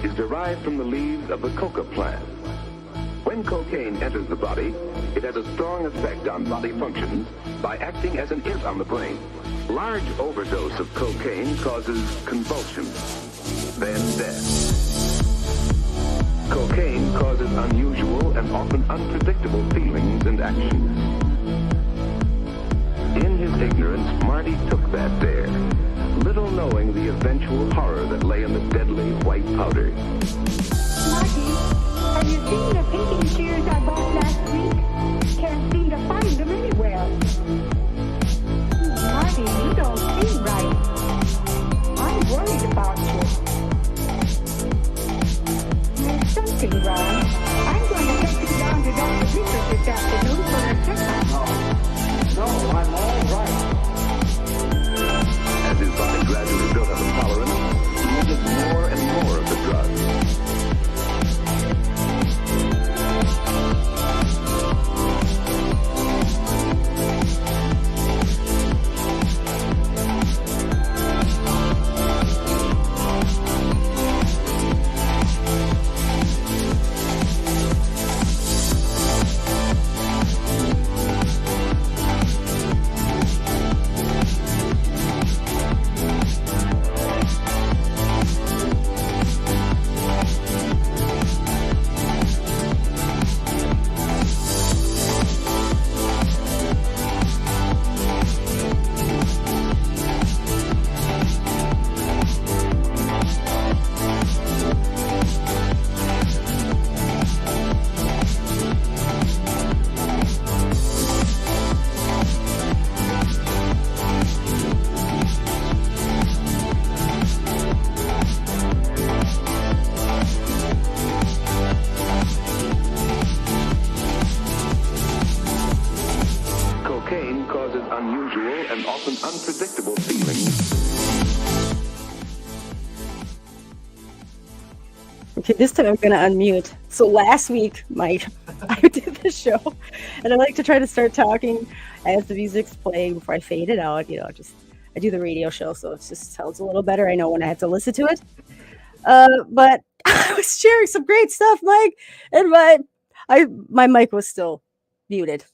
is derived from the leaves of the coca plant. When cocaine enters the body, it has a strong effect on body functions by acting as an irritant on the brain. Large overdose of cocaine causes convulsions, then death. Cocaine causes unusual and often unpredictable feelings and actions. In his ignorance, Marty took that dare, little knowing the eventual horror that lay in the deadly white powder. Marty, have you seen the painting shears I bought last week? Can't seem to find them anywhere. Marty, you don't seem right. I'm worried about you. There's something wrong. I'm going to take you down to Dr. Vickers this afternoon for a checkup. No, I'm all right. As his body gradually built up a tolerance, he needed more and more of the drug. Cocaine causes unusual and often unpredictable feelings. Okay, this time I'm going to unmute. So last week, Mike, I did the show, and I like to try to start talking as the music's playing before I fade it out. You know, I do the radio show, so it just sounds a little better. I know when I have to listen to it. But I was sharing some great stuff, Mike, and my mic was still muted.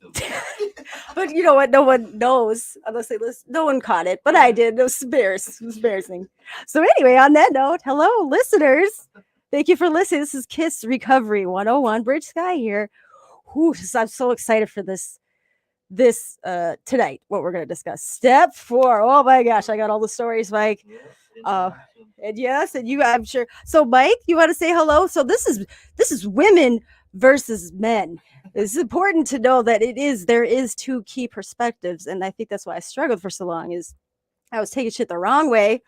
But you know what? No one knows unless they listen. No one caught it, but I did. It was embarrassing. So anyway, on that note, hello, listeners. Thank you for listening. This is K.I.S.S Recovery 101. Bridge Sky here. I'm so excited for this tonight, what we're going to discuss. Step 4. Oh my gosh, I got all the stories, Mike. And yes, and you, I'm sure. So Mike, you want to say hello? So this is women versus men. It's important to know that there is two key perspectives. And I think that's why I struggled for so long is I was taking shit the wrong way.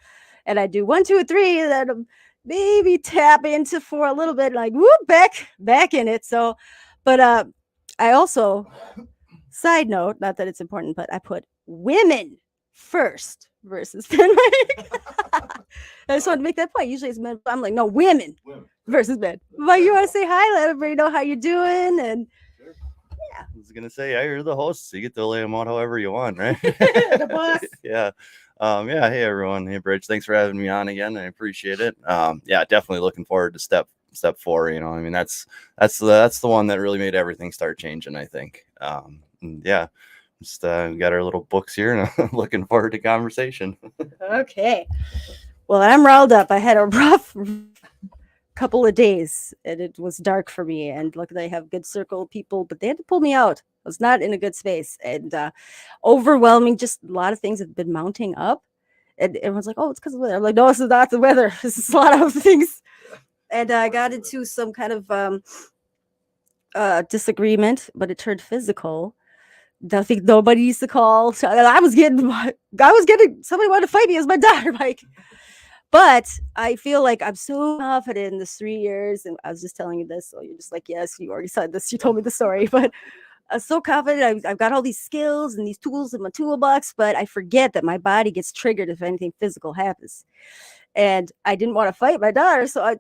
And I do 1, 2, and 3, and then maybe tap into 4 a little bit, like whoop, back in it. So, but I also, side note, not that it's important, but I put women first versus men. I just want to make that point. Usually it's men, but I'm like, no, women versus men. But you want to say hi, let everybody know how you're doing, and I was gonna say, yeah, you're the host, so you get to lay them out however you want, right? the boss. Yeah. Yeah. Hey everyone. Hey Bridge. Thanks for having me on again. I appreciate it. Yeah, definitely looking forward to step 4. You know, I mean, that's the one that really made everything start changing, I think. Yeah. Just we got our little books here, and I'm looking forward to conversation. Okay. Well, I'm riled up. I had a rough couple of days, and it was dark for me. And luckily, I have good circle of people, but they had to pull me out. I was not in a good space, and overwhelming. Just a lot of things have been mounting up, and everyone's like, "Oh, it's because of the weather." I'm like, "No, this is not the weather. This is a lot of things." And I got into some kind of disagreement, but it turned physical. I think nobody used to call. So I was getting. Somebody wanted to fight me as my daughter, Mike. But I feel like I'm so confident in this 3 years, and I was just telling you this, so you're just like, yes, you already said this. You told me the story, but I'm so confident. I've got all these skills and these tools in my toolbox, but I forget that my body gets triggered if anything physical happens. And I didn't want to fight my daughter, so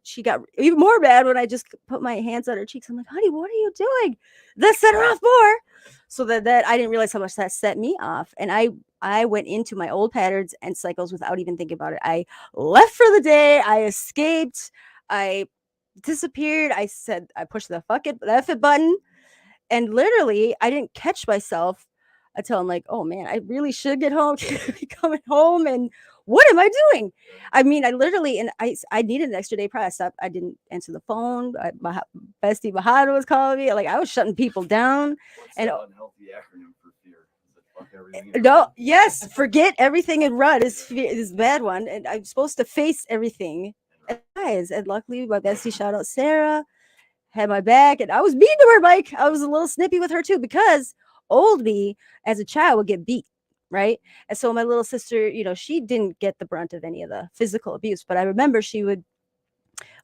she got even more mad when I just put my hands on her cheeks. I'm like, honey, what are you doing? That set her off more. So that I didn't realize how much that set me off. And I went into my old patterns and cycles without even thinking about it. I left for the day. I escaped. I disappeared. I said, I pushed the F it button. And literally, I didn't catch myself until I'm like, oh man, I really should get home, coming home. And what am I doing? I mean, I literally, and I needed an extra day prior. I didn't answer the phone. My bestie Bahada was calling me. Like, I was shutting people down. What's and the unhealthy acronym for fear? Is it fuck everything? no, yes, forget everything and run is a bad one. And I'm supposed to face everything. And guys, and luckily my bestie, shout out Sarah, had my back, and I was mean to her, Mike. I was a little snippy with her too, because old me as a child would get beat, right? And so my little sister, she didn't get the brunt of any of the physical abuse, but I remember she would,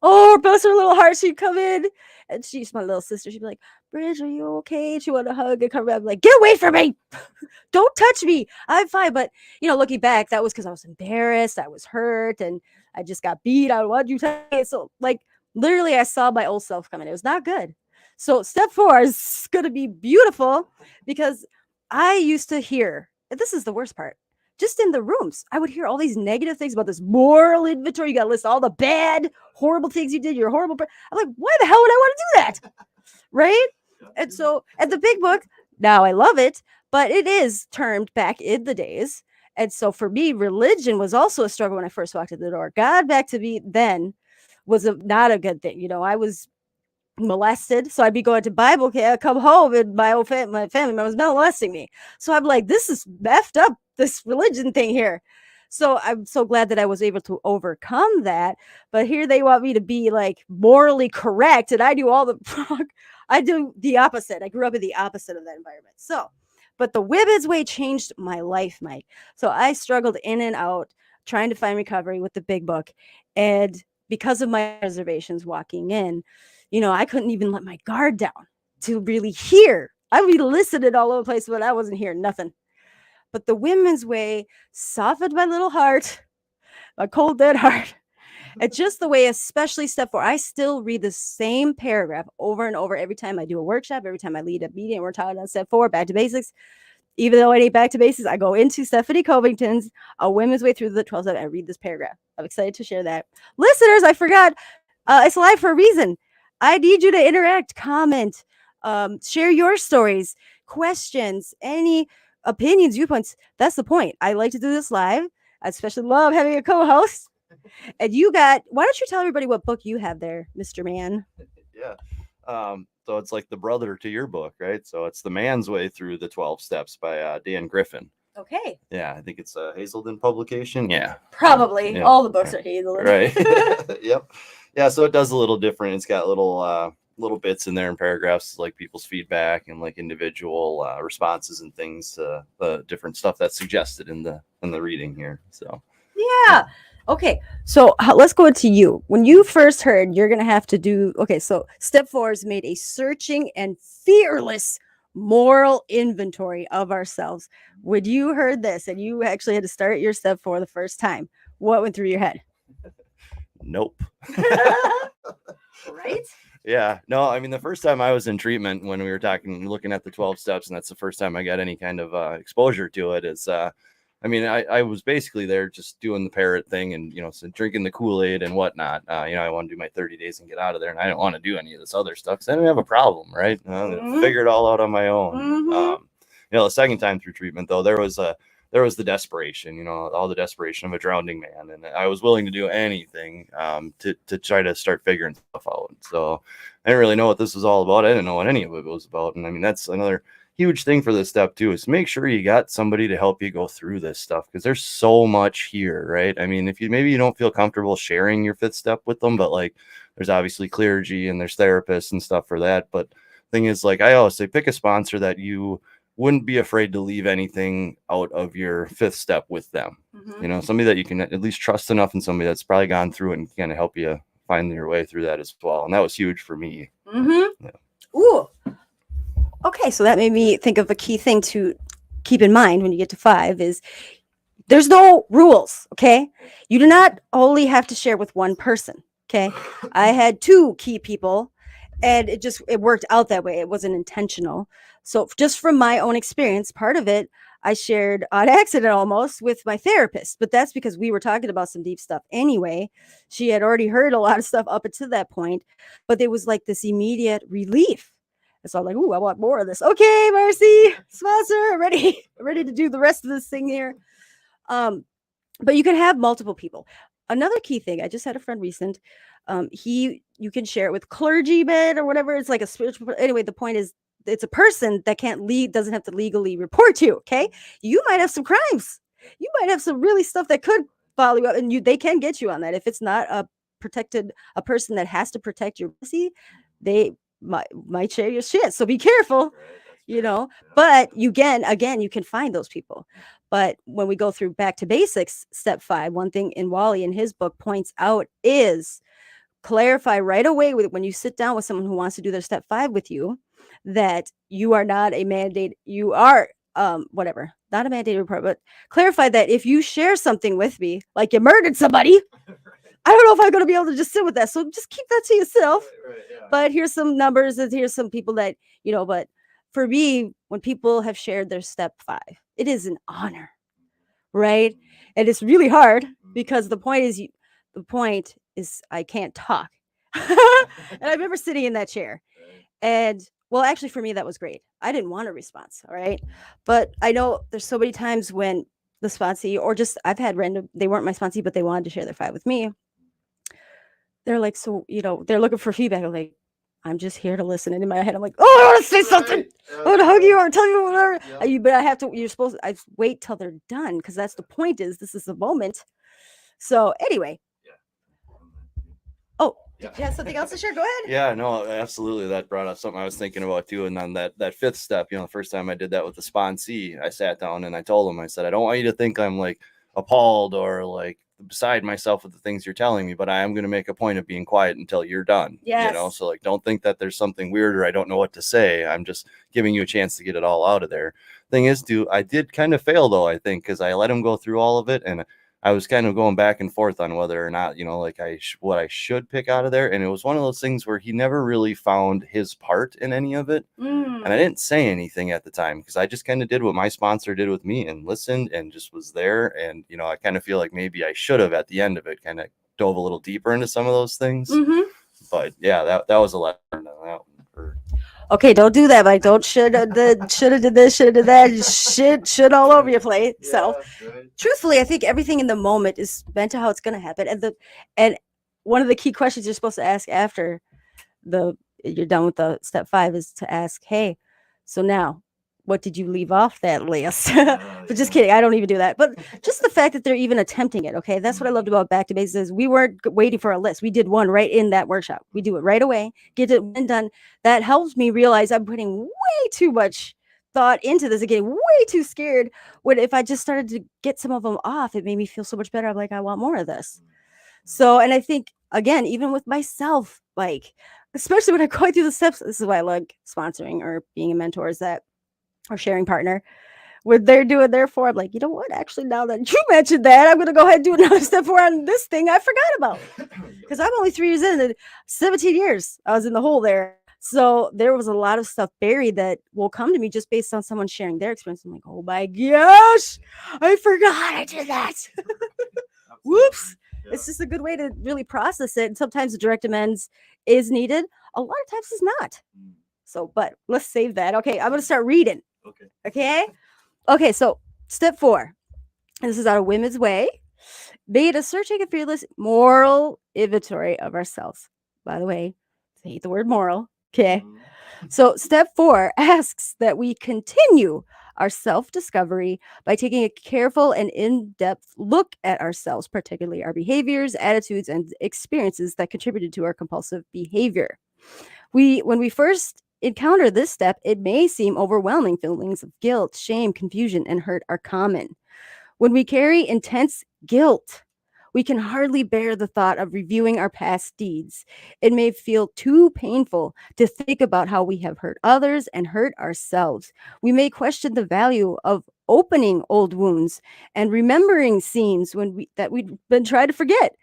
oh, bless her little heart, she'd come in, and she's my little sister. She'd be like, Bridge, are you okay? She wanted a hug and come around, I'm like, get away from me. Don't touch me. I'm fine. But, looking back, that was because I was embarrassed. I was hurt, and I just got beat. I want you to. So, like, literally, I saw my old self coming. It was not good. So step 4 is going to be beautiful, because I used to hear, and this is the worst part, just in the rooms, I would hear all these negative things about this moral inventory. You got to list all the bad, horrible things you did. You're horrible. I'm like, why the hell would I want to do that? Right? And so at the big book, now I love it, but it is termed back in the days. And so for me, religion was also a struggle when I first walked in the door. God back to me then was not a good thing. I was molested, so I'd be going to Bible camp, I'd come home, and my family member was molesting me. So I'm like, this is effed up, this religion thing here. So I'm so glad that I was able to overcome that. But here they want me to be like morally correct, and I do all the wrong. I do the opposite. I grew up in the opposite of that environment. So, but the women's way changed my life, Mike. So I struggled in and out trying to find recovery with the big book, and because of my reservations walking in, I couldn't even let my guard down to really hear. I would be listening all over the place, but I wasn't hearing nothing. But the women's way softened my little heart, my cold, dead heart. And just the way, especially step 4, I still read the same paragraph over and over every time I do a workshop, every time I lead a meeting, and we're talking on step 4, back to basics. Even though I ain't back to basics, I go into Stephanie Covington's A Women's Way Through the 12 Steps and I read this paragraph. I'm excited to share that. Listeners, I forgot, it's live for a reason. I need you to interact, comment, share your stories, questions, any opinions, viewpoints. That's the point. I like to do this live. I especially love having a co-host. And why don't you tell everybody what book you have there, Mr. Man? Yeah. So it's like the brother to your book, right? So it's The Man's Way Through the 12 Steps by Dan Griffin. Okay. Yeah, I think it's a Hazelden publication. Yeah. Probably. Yeah. All the books are Hazelden. Right. Yep. Yeah, so it does a little different. It's got little bits in there and paragraphs, like people's feedback and like individual responses and things to the different stuff that's suggested in the reading here. So yeah. Okay, so let's go to you. When you first heard you're going to have to do, okay, so step 4 is made a searching and fearless moral inventory of ourselves. When you heard this and you actually had to start your step 4 the first time, what went through your head? Nope. Right? Yeah, no, I mean, the first time I was in treatment when we were looking at the 12 steps, and that's the first time I got any kind of exposure to it, is I was basically there just doing the parrot thing and, so drinking the Kool-Aid and whatnot. I want to do my 30 days and get out of there. And I didn't want to do any of this other stuff because I didn't have a problem, right? Figure it all out on my own. Mm-hmm. The second time through treatment, though, there was the desperation, all the desperation of a drowning man. And I was willing to do anything to try to start figuring stuff out. So I didn't really know what this was all about. I didn't know what any of it was about. And I mean, that's another huge thing for this step too, is make sure you got somebody to help you go through this stuff, because there's so much here, right? I mean, if you don't feel comfortable sharing your 5th step with them, but like there's obviously clergy and there's therapists and stuff for that. But thing is, like I always say, pick a sponsor that you wouldn't be afraid to leave anything out of your 5th step with them. Mm-hmm. Somebody that you can at least trust enough, and somebody that's probably gone through it and can kind of help you find your way through that as well. And that was huge for me. Mm-hmm. Yeah. Ooh. Okay, so that made me think of a key thing to keep in mind when you get to 5 is there's no rules, okay? You do not only have to share with one person, Okay. I had 2 key people, and it worked out that way. It wasn't intentional. So just from my own experience, part of it I shared on accident almost with my therapist, but that's because we were talking about some deep stuff anyway. She had already heard a lot of stuff up until that point, but there was like this immediate relief. And so I'm like, ooh, I want more of this. Okay, Marcy, sponsor, I'm ready, ready to do the rest of this thing here. But you can have multiple people. Another key thing, I just had a friend recent. You can share it with clergymen or whatever. It's like a spiritual. Anyway, the point is, it's a person that doesn't have to legally report you. Okay, you might have some crimes. You might have some really stuff that could follow you up, and they can get you on that if it's not a person that has to protect your privacy. They might share your shit. So be careful. But you can find those people. But when we go through back to basics, step 5, one thing in Wally in his book points out is clarify right away when you sit down with someone who wants to do their step 5 with you, that you are not a mandate. You are whatever, not a mandated report, but clarify that if you share something with me, like you murdered somebody, I don't know if I'm going to be able to just sit with that. So just keep that to yourself. But here's some numbers, and here's some people that, but for me, when people have shared their step 5, it is an honor, right? And it's really hard because the point is I can't talk. And I remember sitting in that chair, and well, actually for me, that was great. I didn't want a response. All right. But I know there's so many times when the sponsee, or just I've had they weren't my sponsee, but they wanted to share their 5 with me. They're like, so, they're looking for feedback. I'm like, I'm just here to listen. And in my head, I'm like, oh, I want to say something. I want to hug you or tell you whatever. But I have to, I wait till they're done, because that's the point, is this is the moment. So anyway. Oh, did you have something else to share? Go ahead. Yeah, no, absolutely. That brought up something I was thinking about too. And then that 5th step, the first time I did that with the sponsee, I sat down and I told him, I said, I don't want you to think I'm like appalled or like beside myself with the things you're telling me, but I am going to make a point of being quiet until you're done. Yes. So like, don't think that there's something weird or I don't know what to say. I'm just giving you a chance to get it all out of there. Thing is, I did kind of fail though, I think, because I let him go through all of it, and I was kind of going back and forth on whether or not, like what I should pick out of there. And it was one of those things where he never really found his part in any of it. And I didn't say anything at the time, because I just kind of did what my sponsor did with me and listened and just was there. And, I kind of feel like maybe I should have at the end of it kind of dove a little deeper into some of those things. But yeah, that was a lesson on that one. Okay, don't do that. Like, don't should have did this, should have did that, shit all over your plate. So, truthfully, I think everything in the moment is meant to how it's going to happen. And one of the key questions you're supposed to ask after you're done with the step 5 is to ask, hey, so now, what did you leave off that list? But just kidding, I don't even do that. But just the fact that they're even attempting it, okay, that's what I loved about Back to Basics. Is we weren't waiting for a list. We did one right in that workshop. We do it right away, get it done. That helps me realize I'm putting way too much thought into this and getting way too scared. When if I just started to get some of them off, it made me feel so much better. I'm like, I want more of this. So, and I think, again, even with myself, like, especially when I'm going through the steps, this is why I like sponsoring or being a mentor, is that, or sharing partner, what they're doing there for. I'm like, you know what? Actually, now that you mentioned that, I'm going to go ahead and do another step 4 on this thing I forgot about. Because I'm only 3 years in, and 17 years I was in the hole there. So there was a lot of stuff buried that will come to me just based on someone sharing their experience. I'm like, oh my gosh, I forgot I did that. Whoops. Yeah. It's just a good way to really process it. And sometimes the direct amends is needed. A lot of times it's not. So, but let's save that. Okay, I'm going to start reading. Okay, so step 4. And this is out of Women's Way. Made a searching and fearless moral inventory of ourselves. By the way, I hate the word moral. Okay. So step 4 asks that we continue our self-discovery by taking a careful and in-depth look at ourselves, particularly our behaviors, attitudes, and experiences that contributed to our compulsive behavior. When we first encounter this step, it may seem overwhelming. Feelings of guilt, shame, confusion, and hurt are common. When we carry intense guilt, we can hardly bear the thought of reviewing our past deeds. It may feel too painful to think about how we have hurt others and hurt ourselves. We may question the value of opening old wounds and remembering scenes that we've been trying to forget.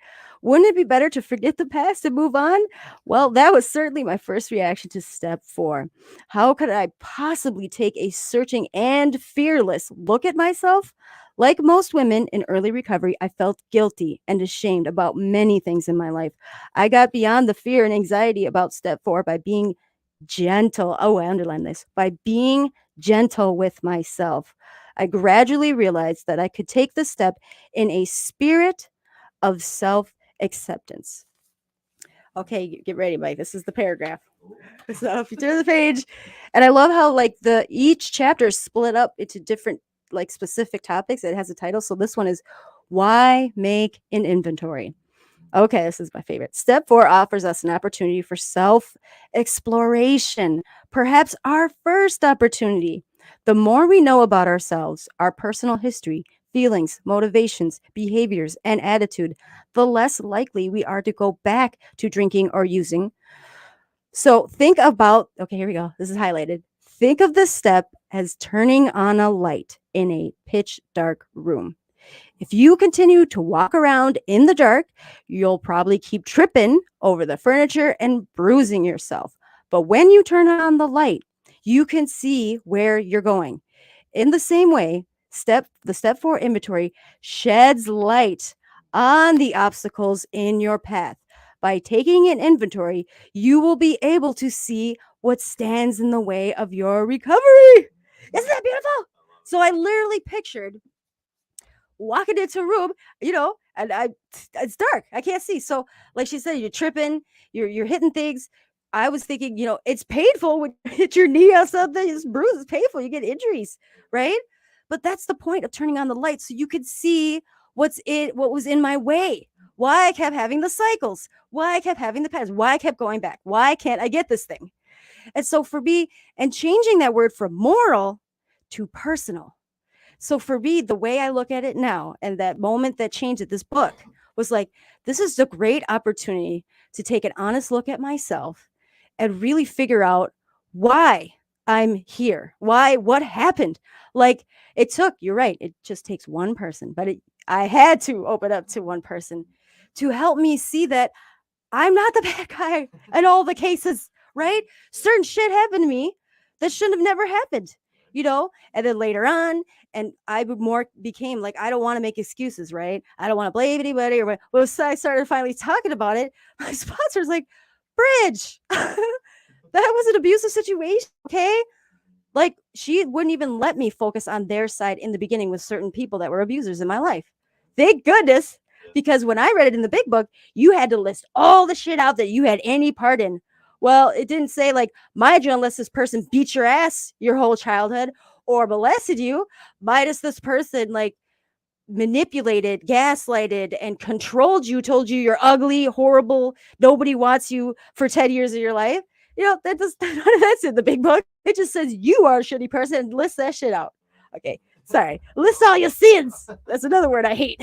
Wouldn't it be better to forget the past and move on? Well, that was certainly my first reaction to step 4. How could I possibly take a searching and fearless look at myself? Like most women in early recovery, I felt guilty and ashamed about many things in my life. I got beyond the fear and anxiety about step 4 by being gentle. Oh, I underline this. By being gentle with myself. I gradually realized that I could take the step in a spirit of self acceptance. Okay, get ready, Mike. This is the paragraph. So if you turn the page, and I love how like the each chapter is split up into different like specific topics. It has a title. So this one is why make an inventory. Okay, this is my favorite. Step 4 offers us an opportunity for self exploration, perhaps our first opportunity. The more we know about ourselves, our personal history, feelings, motivations, behaviors, and attitude, the less likely we are to go back to drinking or using. So think about, okay, here we go. This is highlighted. Think of this step as turning on a light in a pitch dark room. If you continue to walk around in the dark, you'll probably keep tripping over the furniture and bruising yourself. But when you turn on the light, you can see where you're going. In the same way, the step 4 inventory sheds light on the obstacles in your path. By taking an inventory, you will be able to see what stands in the way of your recovery. Isn't that beautiful? So I literally pictured walking into a room, and it's dark. I can't see. So, like she said, you're tripping, you're hitting things. I was thinking, it's painful when you hit your knee or something. It's bruised, it's painful. You get injuries, right? But that's the point of turning on the light, so you could see what was in my way. Why I kept having the cycles, why I kept having the pads, why I kept going back, why can't I get this thing? And so for me, and changing that word from moral to personal. So for me, the way I look at it now and that moment that changed it, this book was like, this is a great opportunity to take an honest look at myself and really figure out why I'm here. What happened? Like you're right. It just takes one person, but I had to open up to one person to help me see that I'm not the bad guy in all the cases, right? Certain shit happened to me that shouldn't have never happened, And then later on, and I more became like, I don't want to make excuses, right? I don't want to blame anybody. Well, so I started finally talking about it. My sponsor's like, Bridge, that was an abusive situation, okay? Like, she wouldn't even let me focus on their side in the beginning with certain people that were abusers in my life. Thank goodness. Because when I read it in the big book, you had to list all the shit out that you had any part in. Well, it didn't say like, mind you, unless this person beat your ass your whole childhood or molested you, minus this person like manipulated, gaslighted, and controlled you, told you you're ugly, horrible, nobody wants you for 10 years of your life. That's in the big book. It just says you are a shitty person and list that shit out. Okay, sorry. List all your sins. That's another word I hate.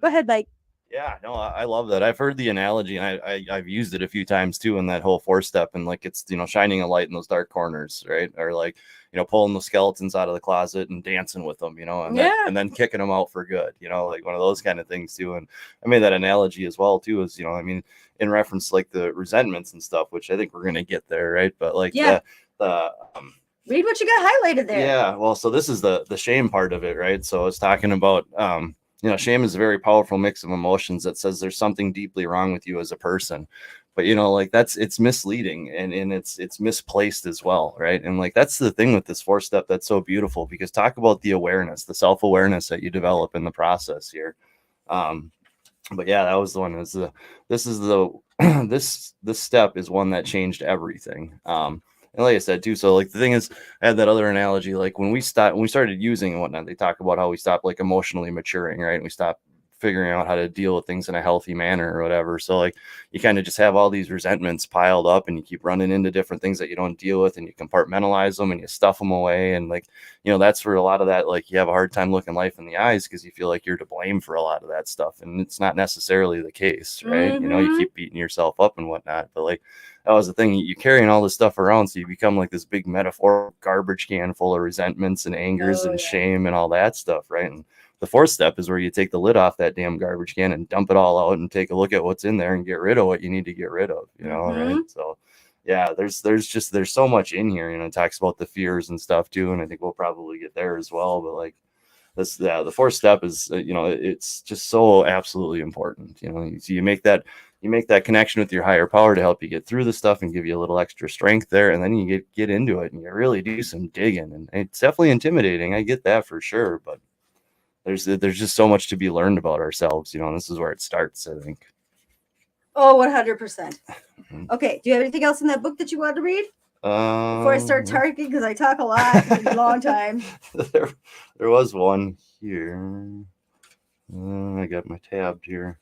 Go ahead, Mike. Yeah, no, I love that. I've heard the analogy, and I've used it a few times too in that whole 4-step, and like it's shining a light in those dark corners, right? Or like pulling the skeletons out of the closet and dancing with them, and then kicking them out for good, like one of those kind of things too. And I made that analogy as well too, is in reference like the resentments and stuff, which I think we're gonna get there, right? But like the read what you got highlighted there. Yeah, well, so this is the shame part of it, right? So it's talking about shame is a very powerful mix of emotions that says there's something deeply wrong with you as a person. But like it's misleading and it's misplaced as well, right? And like that's the thing with this 4-step that's so beautiful, because talk about the awareness, the self-awareness that you develop in the process here. But yeah, that was the one. This step is one that changed everything. And like I said too, so like the thing is, I had that other analogy, like when we started using and whatnot, they talk about how we stopped like emotionally maturing, right? And we stopped figuring out how to deal with things in a healthy manner or whatever. So like you kind of just have all these resentments piled up and you keep running into different things that you don't deal with, and you compartmentalize them and you stuff them away. And like, that's where a lot of that, like you have a hard time looking life in the eyes because you feel like you're to blame for a lot of that stuff. And it's not necessarily the case, right? Mm-hmm. You keep beating yourself up and whatnot, but like, that was the thing. You're carrying all this stuff around, so you become like this big metaphor garbage can full of resentments and angers and shame and all that stuff, right? And The fourth step is where you take the lid off that damn garbage can and dump it all out and take a look at what's in there and get rid of what you need to get rid of, you know, right? So yeah, there's so much in here, you know, it talks about the fears and stuff too. And I think we'll probably get there as well. But like this, yeah, the fourth step is, you know, it's just so absolutely important. You know, so you make that connection with your higher power to help you get through the stuff and give you a little extra strength there. And then you get into it and you really do some digging, and it's definitely intimidating. I get that for sure. But there's just so much to be learned about ourselves, you know, and this is where it starts, I think. Oh, 100%. Okay. Do you have anything else in that book that you want to read before I start talking? Because I talk a lot. It's a long time. There was one here. I got my tab here.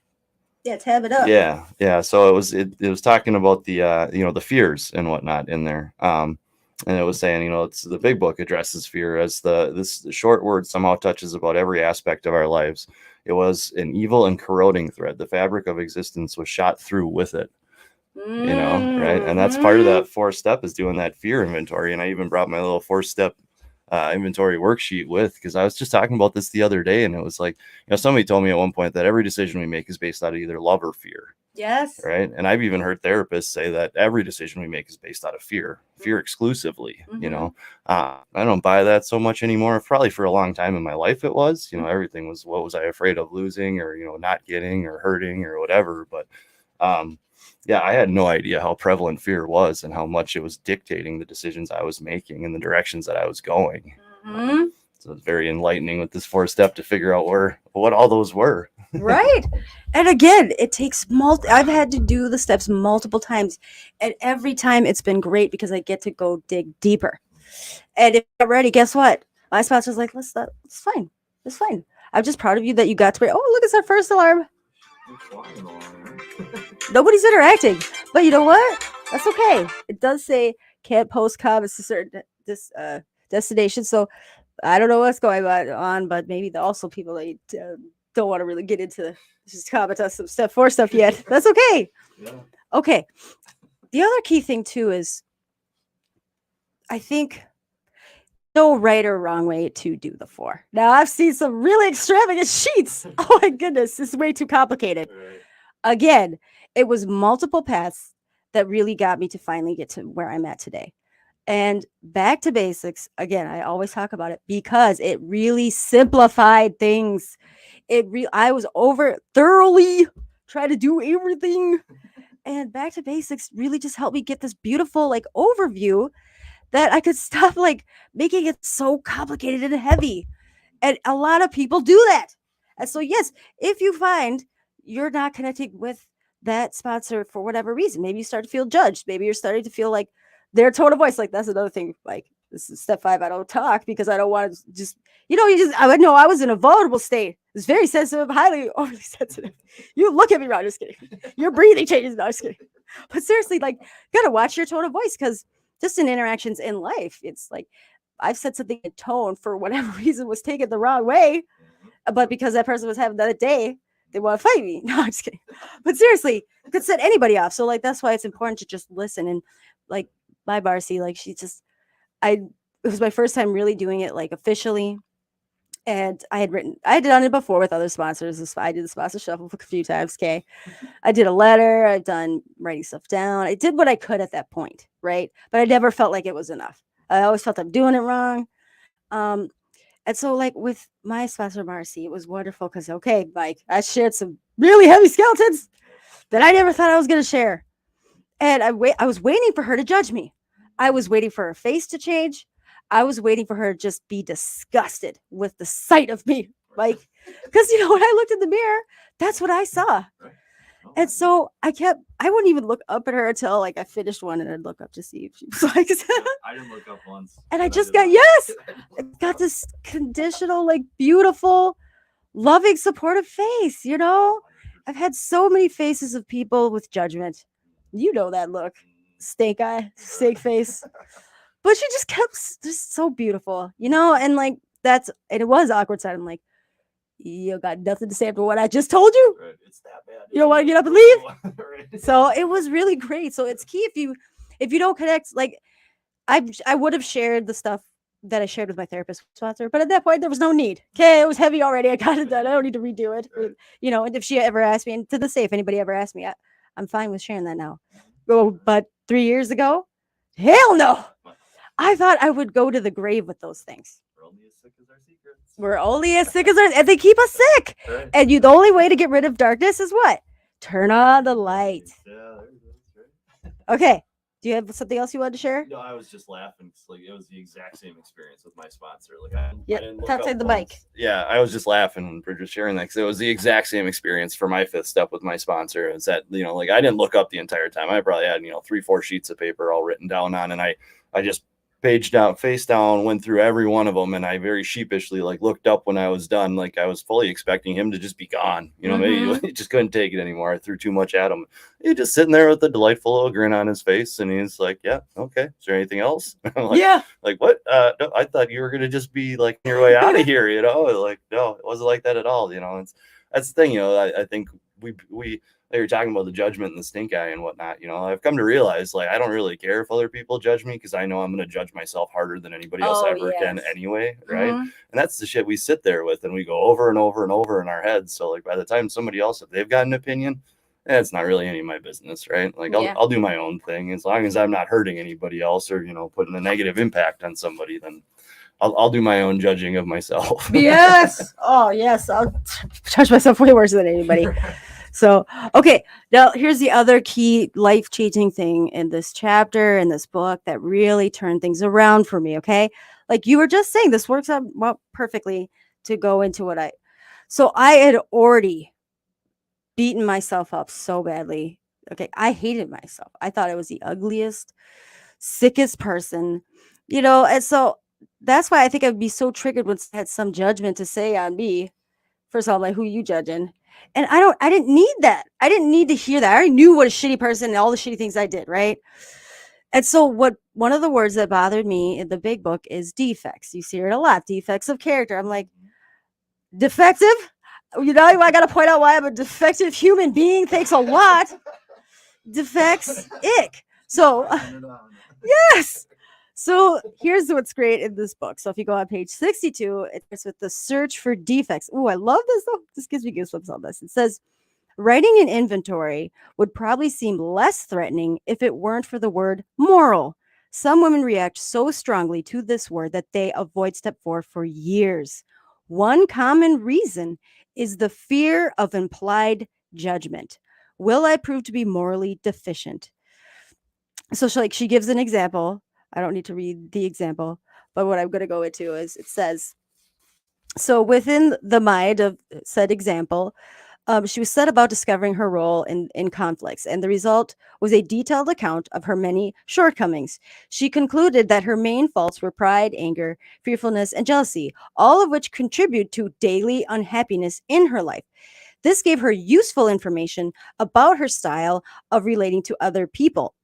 Yeah, tab it up. Yeah. So it was talking about the you know, the fears and whatnot in there. And it was saying, you know, it's the big book addresses fear as this short word somehow touches about every aspect of our lives. It was an evil and corroding thread. The fabric of existence was shot through with it. You know, right? And that's part of that fourth step, is doing that fear inventory. And I even brought my little 4-step inventory worksheet with, because I was just talking about this the other day, and it was like, you know, somebody told me at one point that every decision we make is based out of either love or fear. Yes. Right. And I've even heard therapists say that every decision we make is based out of fear exclusively. You know, I don't buy that so much anymore. Probably for a long time in my life it was, you know, everything was, what was I afraid of losing, or, you know, not getting or hurting or whatever. But yeah, I had no idea how prevalent fear was and how much it was dictating the decisions I was making and the directions that I was going. So it's very enlightening with this 4-step to figure out what all those were. Right. And again, it takes I've had to do the steps multiple times, and every time it's been great because I get to go dig deeper. And if I'm ready, guess what? My sponsor's like, it's fine. It's fine. I'm just proud of you that you got to, oh, look, it's our first alarm. Nobody's interacting, but you know what? That's okay. It does say can't post comments to certain destination. So I don't know what's going on, but maybe also people that don't want to really get into just comment on some step 4 stuff yet. That's okay. Yeah. Okay. The other key thing too is, I think, no right or wrong way to do the 4. Now I've seen some really extravagant sheets. Oh my goodness, this is way too complicated. Right. Again, it was multiple paths that really got me to finally get to where I'm at today. And back to basics. Again, I always talk about it because it really simplified things. I was thoroughly trying to do everything. And back to basics really just helped me get this beautiful like overview that I could stop like making it so complicated and heavy. And a lot of people do that. And so yes, if you find you're not connecting with that sponsor for whatever reason, maybe you start to feel judged, maybe you're starting to feel like their tone of voice, like that's another thing. Like this is step 5. I don't talk because I don't want to just, you know, I know I was in a vulnerable state. It's very sensitive, highly overly sensitive. You look at me wrong, just kidding. Your breathing changes. No, just kidding. But seriously, like, you gotta watch your tone of voice, because just in interactions in life, it's like I've said something in tone for whatever reason was taken the wrong way, but because that person was having that day, they want to fight me. No, I'm just kidding. But seriously, it could set anybody off. So like that's why it's important to just listen. And like my Barcy, like it was my first time really doing it like officially. And I had done it before with other sponsors. I did the sponsor shuffle a few times. Okay. I did a letter. I've done writing stuff down. I did what I could at that point. Right. But I never felt like it was enough. I always felt I'm doing it wrong. And so like with my sponsor, Marcy, it was wonderful because, okay, Mike, I shared some really heavy skeletons that I never thought I was going to share. And I was waiting for her to judge me. I was waiting for her face to change. I was waiting for her to just be disgusted with the sight of me. Like, because, you know, when I looked in the mirror, that's what I saw. And so I wouldn't even look up at her until like I finished one, and I'd look up to see if she was like, I didn't look up once. And I got this conditional, like beautiful, loving, supportive face, you know? I've had so many faces of people with judgment. You know that look, steak face. But she just kept just so beautiful, you know? And like and it was awkward side. I'm like, you got nothing to say after what I just told you. Right. It's that bad. You don't want to get up and leave. Right. So it was really great. So it's key if you don't connect. Like I would have shared the stuff that I shared with my therapist sponsor. But at that point, there was no need. Okay, it was heavy already. I got it done. I don't need to redo it. You know, and if she ever asked me, and to this day, if anybody ever asked me, I'm fine with sharing that now. Oh, but 3 years ago, hell no. I thought I would go to the grave with those things. We're only as sick as our secrets. We're only as sick as our, and they keep us sick. Right. And the only way to get rid of darkness is what? Turn on the light. Yeah, there you go. That's right. Okay. Do you have something else you wanted to share? No, I was just laughing because like it was the exact same experience with my sponsor. Like I Yeah, didn't look tap up to the once. mic. Yeah, I was just laughing when Bridget was sharing that because it was the exact same experience for my 5th step with my sponsor. Is that like I didn't look up the entire time. I probably had 3-4 sheets of paper all written down on, and I just page down, face down, went through every one of them, and I very sheepishly like looked up when I was done. Like I was fully expecting him to just be gone. Maybe he just couldn't take it anymore. I threw too much at him. He's just sitting there with a delightful little grin on his face, and he's like, "Yeah, okay. Is there anything else?" I'm like, Yeah. Like what? No, I thought you were gonna just be like on your way out of here. Like no, it wasn't like that at all. That's the thing. I think we. They were talking about the judgment and the stink eye and whatnot. I've come to realize like I don't really care if other people judge me because I know I'm going to judge myself harder than anybody else ever can anyway, right? Mhm. And that's the shit we sit there with and we go over and over and over in our heads. So like by the time somebody else, if they've got an opinion, it's not really any of my business, right? Like Yeah. I'll do my own thing as long as I'm not hurting anybody else or putting a negative impact on somebody. Then I'll do my own judging of myself. Yes. Oh, yes. I'll judge myself way worse than anybody. So, okay. Now, here's the other key life-changing thing in this chapter, in this book, that really turned things around for me, okay? Like you were just saying, this works out perfectly to go into what So I had already beaten myself up so badly. Okay, I hated myself. I thought I was the ugliest, sickest person, and so that's why I think I'd be so triggered when I had some judgment to say on me. First of all, like, who you judging? And I didn't need that. I didn't need to hear that. I already knew what a shitty person and all the shitty things I did, right? And so one of the words that bothered me in the big book is defects. You see it a lot, defects of character. I'm like, defective? I got to point out why I'm a defective human being. Thanks a lot. Defects, ick. So, yes. So here's what's great in this book. So if you go on page 62, it starts with the search for defects. Oh, I love this. Oh, this gives me goosebumps on this. It says, writing an inventory would probably seem less threatening if it weren't for the word moral. Some women react so strongly to this word that they avoid step 4 for years. One common reason is the fear of implied judgment. Will I prove to be morally deficient? So she gives an example. I don't need to read the example, but what I'm going to go into is it says, so within the mind of said example, she was set about discovering her role in conflicts, and the result was a detailed account of her many shortcomings. She concluded that her main faults were pride, anger, fearfulness, and jealousy, all of which contribute to daily unhappiness in her life. This gave her useful information about her style of relating to other people.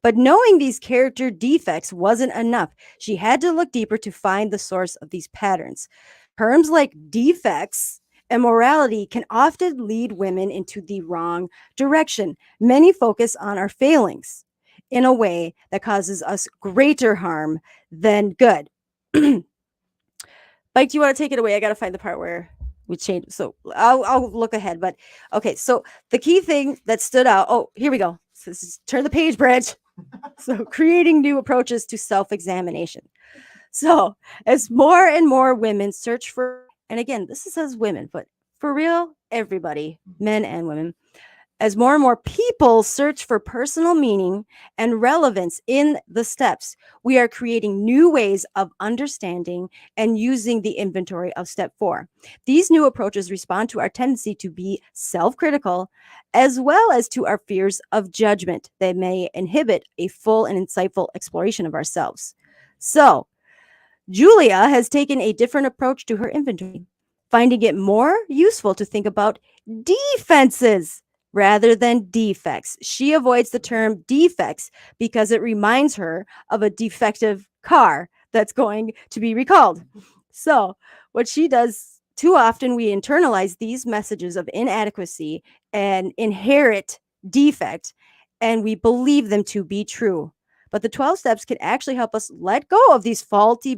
But knowing these character defects wasn't enough. She had to look deeper to find the source of these patterns. Terms like defects and morality can often lead women into the wrong direction. Many focus on our failings in a way that causes us greater harm than good. Mike, do you want to take it away? I got to find the part where we change. So I'll look ahead. But okay, so the key thing that stood out. Oh, here we go. So this is, turn the page, Bridge. So creating new approaches to self-examination. So as more and more women search for, and again, this says women, but for real, everybody, men and women, as more and more people search for personal meaning and relevance in the steps, we are creating new ways of understanding and using the inventory of step 4. These new approaches respond to our tendency to be self-critical, as well as to our fears of judgment that may inhibit a full and insightful exploration of ourselves. So, Julia has taken a different approach to her inventory, finding it more useful to think about defenses rather than defects. She avoids the term defects because it reminds her of a defective car that's going to be recalled. So, what she does, too often we internalize these messages of inadequacy and inherent defect, and we believe them to be true. But the 12 steps can actually help us let go of these faulty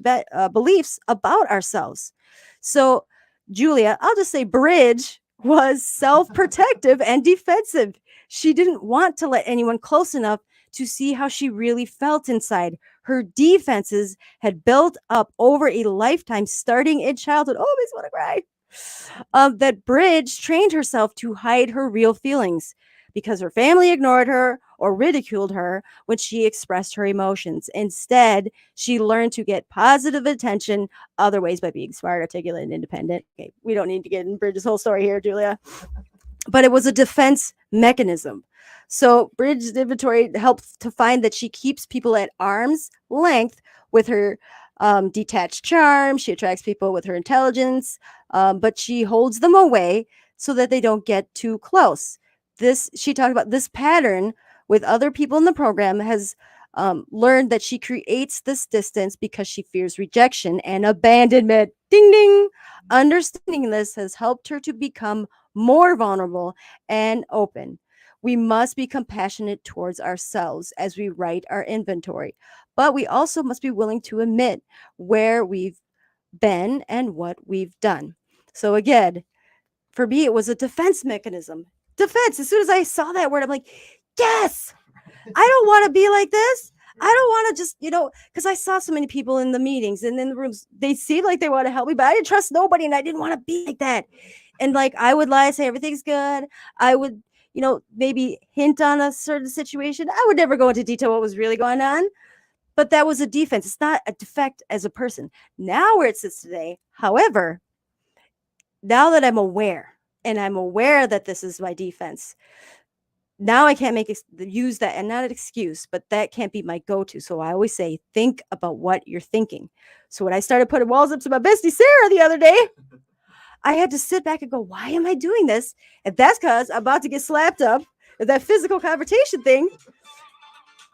beliefs about ourselves. So, Julia, I'll just say Bridge was self protective and defensive. She didn't want to let anyone close enough to see how she really felt inside. Her defenses had built up over a lifetime, starting in childhood. Oh, I just want to cry. That Bridge trained herself to hide her real feelings because her family ignored her or ridiculed her when she expressed her emotions. Instead, she learned to get positive attention other ways by being smart, articulate, and independent. Okay, we don't need to get in Bridge's whole story here, Julia. But it was a defense mechanism. So Bridge's inventory helps to find that she keeps people at arm's length with her detached charm. She attracts people with her intelligence, but she holds them away so that they don't get too close. She talked about this pattern with other people in the program has learned that she creates this distance because she fears rejection and abandonment. Ding ding. Understanding this has helped her to become more vulnerable and open. We must be compassionate towards ourselves as we write our inventory, but we also must be willing to admit where we've been and what we've done. So, again, for me, it was a defense mechanism. Defense. As soon as I saw that word, I'm like, yes, I don't want to be like this. I don't want to just, because I saw so many people in the meetings and in the rooms, they seemed like they want to help me, but I didn't trust nobody and I didn't want to be like that. And like, I would lie, say everything's good. I would, maybe hint on a certain situation. I would never go into detail what was really going on, but that was a defense. It's not a defect as a person. Now where it sits today, however, now that I'm aware and I'm aware that this is my defense, now I can't use that, and not an excuse, but that can't be my go-to. So I always say, think about what you're thinking. So when I started putting walls up to my bestie Sarah the other day, I had to sit back and go, why am I doing this? And that's because I'm about to get slapped up at that physical confrontation thing.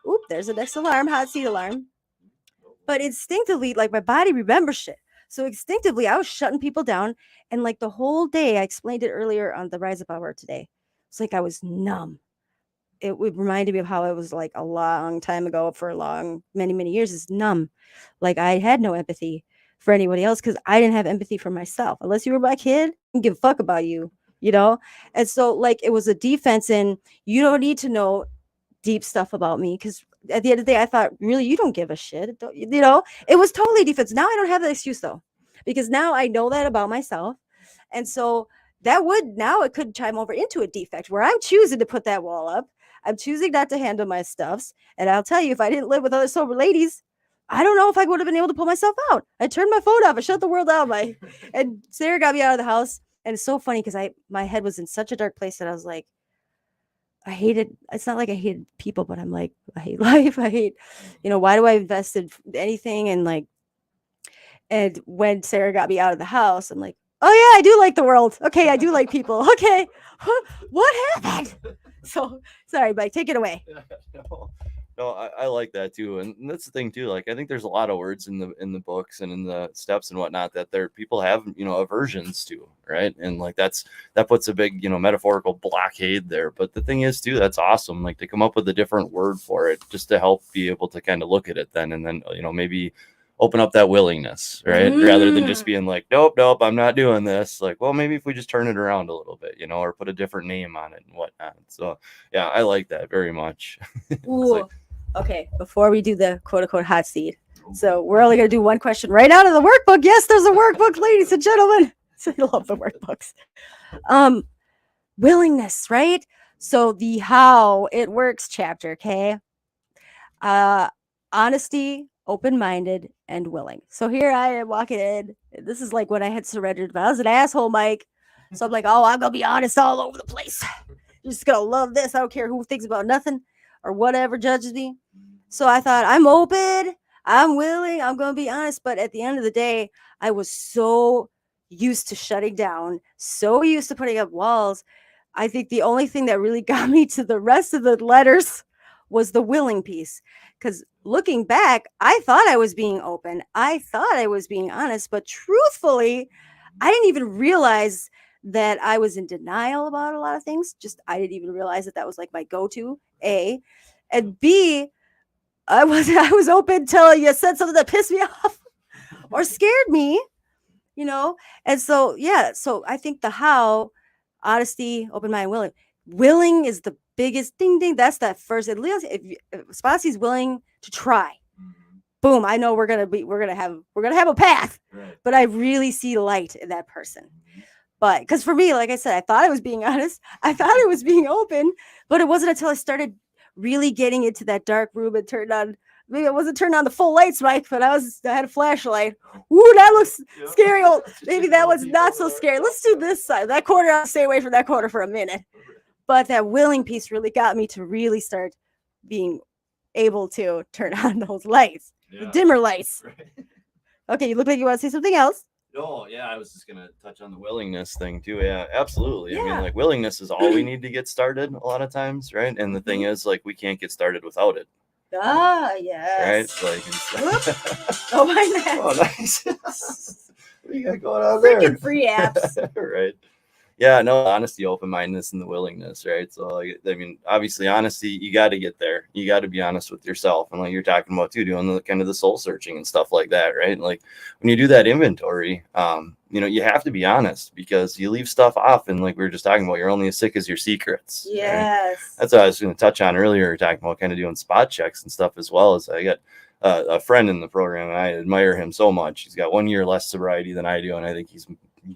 Oop, there's the next alarm, hot seat alarm. But instinctively, like my body remembers shit. So instinctively, I was shutting people down. And like the whole day, I explained it earlier on the Rise Up Hour today. It's like I was numb. It would remind me of how it was like a long time ago for many years is numb. Like I had no empathy for anybody else because I didn't have empathy for myself. Unless you were my kid, I didn't give a fuck about you, And so like it was a defense in you don't need to know deep stuff about me because at the end of the day, I thought, really, you don't give a shit. It was totally defense. Now I don't have that excuse though, because now I know that about myself. And so now it could chime over into a defect where I'm choosing to put that wall up. I'm choosing not to handle my stuffs. And I'll tell you, if I didn't live with other sober ladies, I don't know if I would have been able to pull myself out. I turned my phone off. I shut the world out. And Sarah got me out of the house. And it's so funny because my head was in such a dark place that I was like, it's not like I hated people, but I'm like, I hate life. I hate, why do I invest in anything? And when Sarah got me out of the house, I'm like, oh yeah, I do like the world. Okay, I do like people. Okay, what happened? So sorry, Mike, take it away. No, I like that too, and that's the thing too. Like I think there's a lot of words in the books and in the steps and whatnot that people have aversions to, right? And like that puts a big metaphorical blockade there. But the thing is too, that's awesome. Like to come up with a different word for it, just to help be able to kind of look at it then, and then maybe open up that willingness, right? Rather than just being like, nope, I'm not doing this. Like, well, maybe if we just turn it around a little bit, or put a different name on it and whatnot. So yeah, I like that very much. Ooh. Okay, before we do the quote unquote hot seat. So we're only going to do one question right out of the workbook. Yes, there's a workbook, ladies and gentlemen. I love the workbooks. Willingness, right? So the how it works chapter, okay? Honesty, open-minded, and willing. So here I am walking in. This is like when I had surrendered, but I was an asshole, Mike. So I'm like, oh, I'm going to be honest all over the place. You're just going to love this. I don't care who thinks about nothing or whatever judges me. So I thought, I'm open, I'm willing, I'm going to be honest. But at the end of the day, I was so used to shutting down, so used to putting up walls. I think the only thing that really got me to the rest of the letters was the willing piece. Because looking back, I thought I was being open. I thought I was being honest. But truthfully, I didn't even realize that I was in denial about a lot of things. I didn't even realize that was like my go-to, A. And B, I was open till you said something that pissed me off or scared me, you know? And so, yeah, so I think the how, honesty, open mind, willing. Willing is the biggest ding ding. That's that first. At least if Spotsy's willing to try, boom, I know we're gonna have a path. Right. But I really see light in that person. But because for me, like I said, I thought I was being honest. I thought I was being open, but it wasn't until I started really getting into that dark room and turned on. Maybe I wasn't turned on the full lights, Mike, but I had a flashlight. Ooh, that looks scary. Oh, maybe that was not so scary. Let's do this side. That corner, I'll stay away from that corner for a minute. But that willing piece really got me to really start being able to turn on those lights, the dimmer lights. Right. Okay, you look like you want to say something else. No, yeah, I was just gonna touch on the willingness thing too. Yeah, absolutely. I Yeah. mean, like willingness is all we need to get started a lot of times, right? And the thing is, like, we can't get started without it, Ah, right? yes. Like, Oh my God. oh, nice. What you got going on there? Freaking free apps. Right. Yeah, no, honesty, open-mindedness, and the willingness, right? So, like, I mean, obviously, honesty, you got to get there. You got to be honest with yourself. And like you're talking about too, doing the kind of the soul searching and stuff like that, right? Like when you do that inventory, you know, you have to be honest because you leave stuff off. And like we were just talking about, you're only as sick as your secrets. Right? Yes. That's what I was going to touch on earlier, talking about kind of doing spot checks and stuff as well. As I got a friend in the program, and I admire him so much. He's got 1 year less sobriety than I do, and I think he's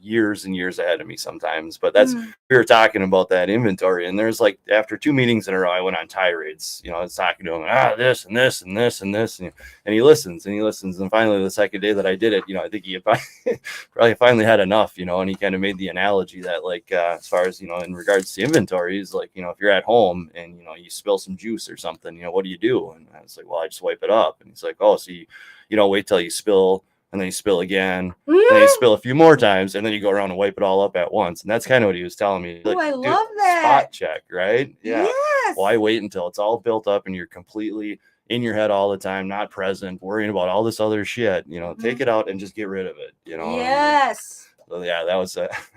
years and years ahead of me sometimes. But that's we were talking about that inventory, and there's like after 2 meetings in a row, I went on tirades. You know, I was talking to him, this and this and this and this, and he listens and he listens. And finally, the second day that I did it, you know, I think he probably finally had enough. You know, and he kind of made the analogy that like as far as you know, in regards to inventories, like you know, if you're at home and you know you spill some juice or something, you know, what do you do? And I was like, well, I just wipe it up. And he's like, oh, so you don't wait till you spill. And then you spill again, and then you spill a few more times, and then you go around and wipe it all up at once. And that's kind of what he was telling me. Like, I love that. Spot check, right? Yeah. Yes. Why wait until it's all built up and you're completely in your head all the time, not present, worrying about all this other shit? You know, take it out and just get rid of it. You know. Yes. So yeah, that was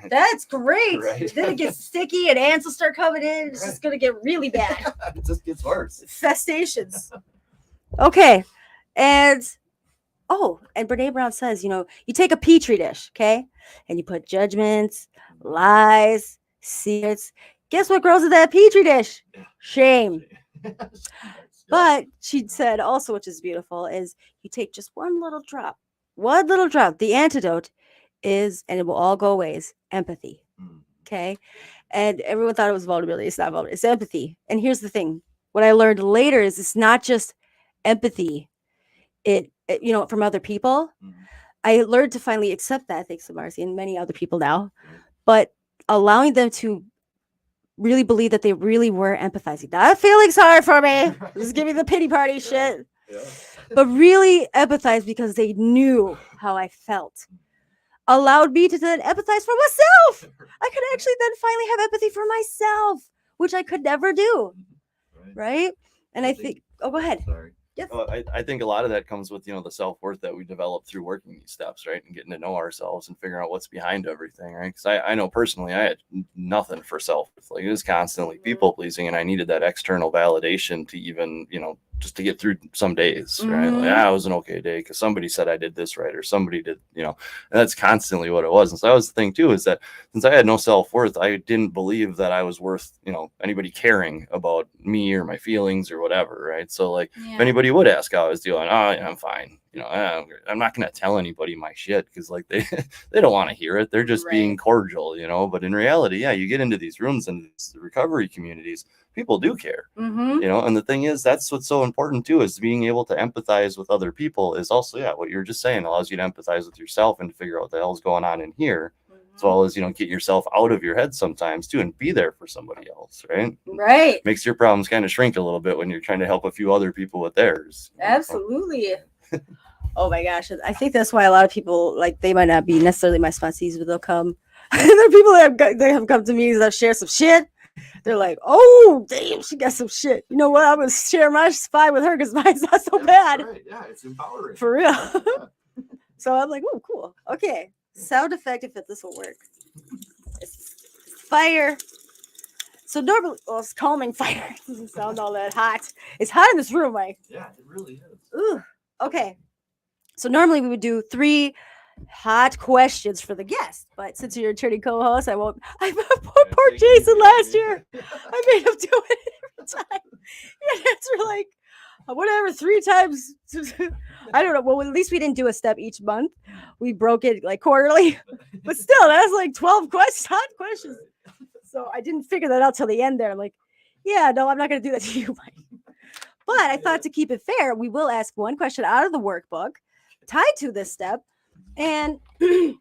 That's great. Right. Then it gets sticky and ants will start coming in. It's just gonna get really bad. It just gets worse. Festations. Okay. And Brene Brown says, you know, you take a petri dish, okay? And you put judgments, lies, secrets. Guess what grows in that petri dish? Shame. But she said also, which is beautiful, is you take just one little drop. The antidote is, and it will all go away, is empathy. Okay. And everyone thought it was vulnerability. It's not vulnerability. It's empathy. And here's the thing. What I learned later is it's not just empathy. It you know, from other people. I learned to finally accept that, thanks to Marcy and many other people now, but allowing them to really believe that they really were empathizing, not feeling sorry for me, just give me the pity party shit, but really empathize because they knew how I felt, allowed me to then empathize for myself. I could actually then finally have empathy for myself, which I could never do, right? And I think go ahead. Sorry. Yes. I think a lot of that comes with, you know, the self-worth that we develop through working these steps, right? And getting to know ourselves and figuring out what's behind everything, right? Because I know personally, I had nothing for self-worth. Like it was constantly people pleasing, and I needed that external validation to even, you know, just to get through some days, right? Like, it was an okay day because somebody said I did this right, or somebody did, you know, and that's constantly what it was. And so that was the thing too, is that since I had no self-worth, I didn't believe that I was worth, you know, anybody caring about me or my feelings or whatever, right? So like if anybody would ask how I was doing, yeah, I'm fine. You know, I'm not going to tell anybody my shit because like they don't want to hear it. They're just being cordial, you know, but in reality, yeah, you get into these rooms and the recovery communities, people do care, you know, and the thing is, that's what's so important too, is being able to empathize with other people is also, what you're just saying, allows you to empathize with yourself and to figure out what the hell's going on in here, as well as, you know, get yourself out of your head sometimes too, and be there for somebody else, right? Right. Makes your problems kind of shrink a little bit when you're trying to help a few other people with theirs. Absolutely. Oh my gosh. I think that's why a lot of people, like, they might not be necessarily my sponsees, but they'll come. There are people that have come to me that share some shit. They're like, oh, damn, she got some shit. You know what? I'm going to share my spy with her because mine's not so bad. Right. Yeah, it's empowering. For real. So I'm like, oh, cool. Okay. Sound effect, if this will work. It's fire. So normally, well, it's calming fire. It doesn't sound all that hot. It's hot in this room, Mike. Yeah, it really is. Ooh. Okay. So normally we would do 3 hot questions for the guest, but since you're attorney co-host, I won't. I poor Jason last year. I made him do it every time. He'd answer like whatever 3 times. I don't know. Well, at least we didn't do a step each month. We broke it like quarterly, but still, that's like 12 questions, hot questions. So I didn't figure that out till the end there. I'm like, yeah, no, I'm not going to do that to you, Mike. But I thought to keep it fair, we will ask one question out of the workbook tied to this step. And I'm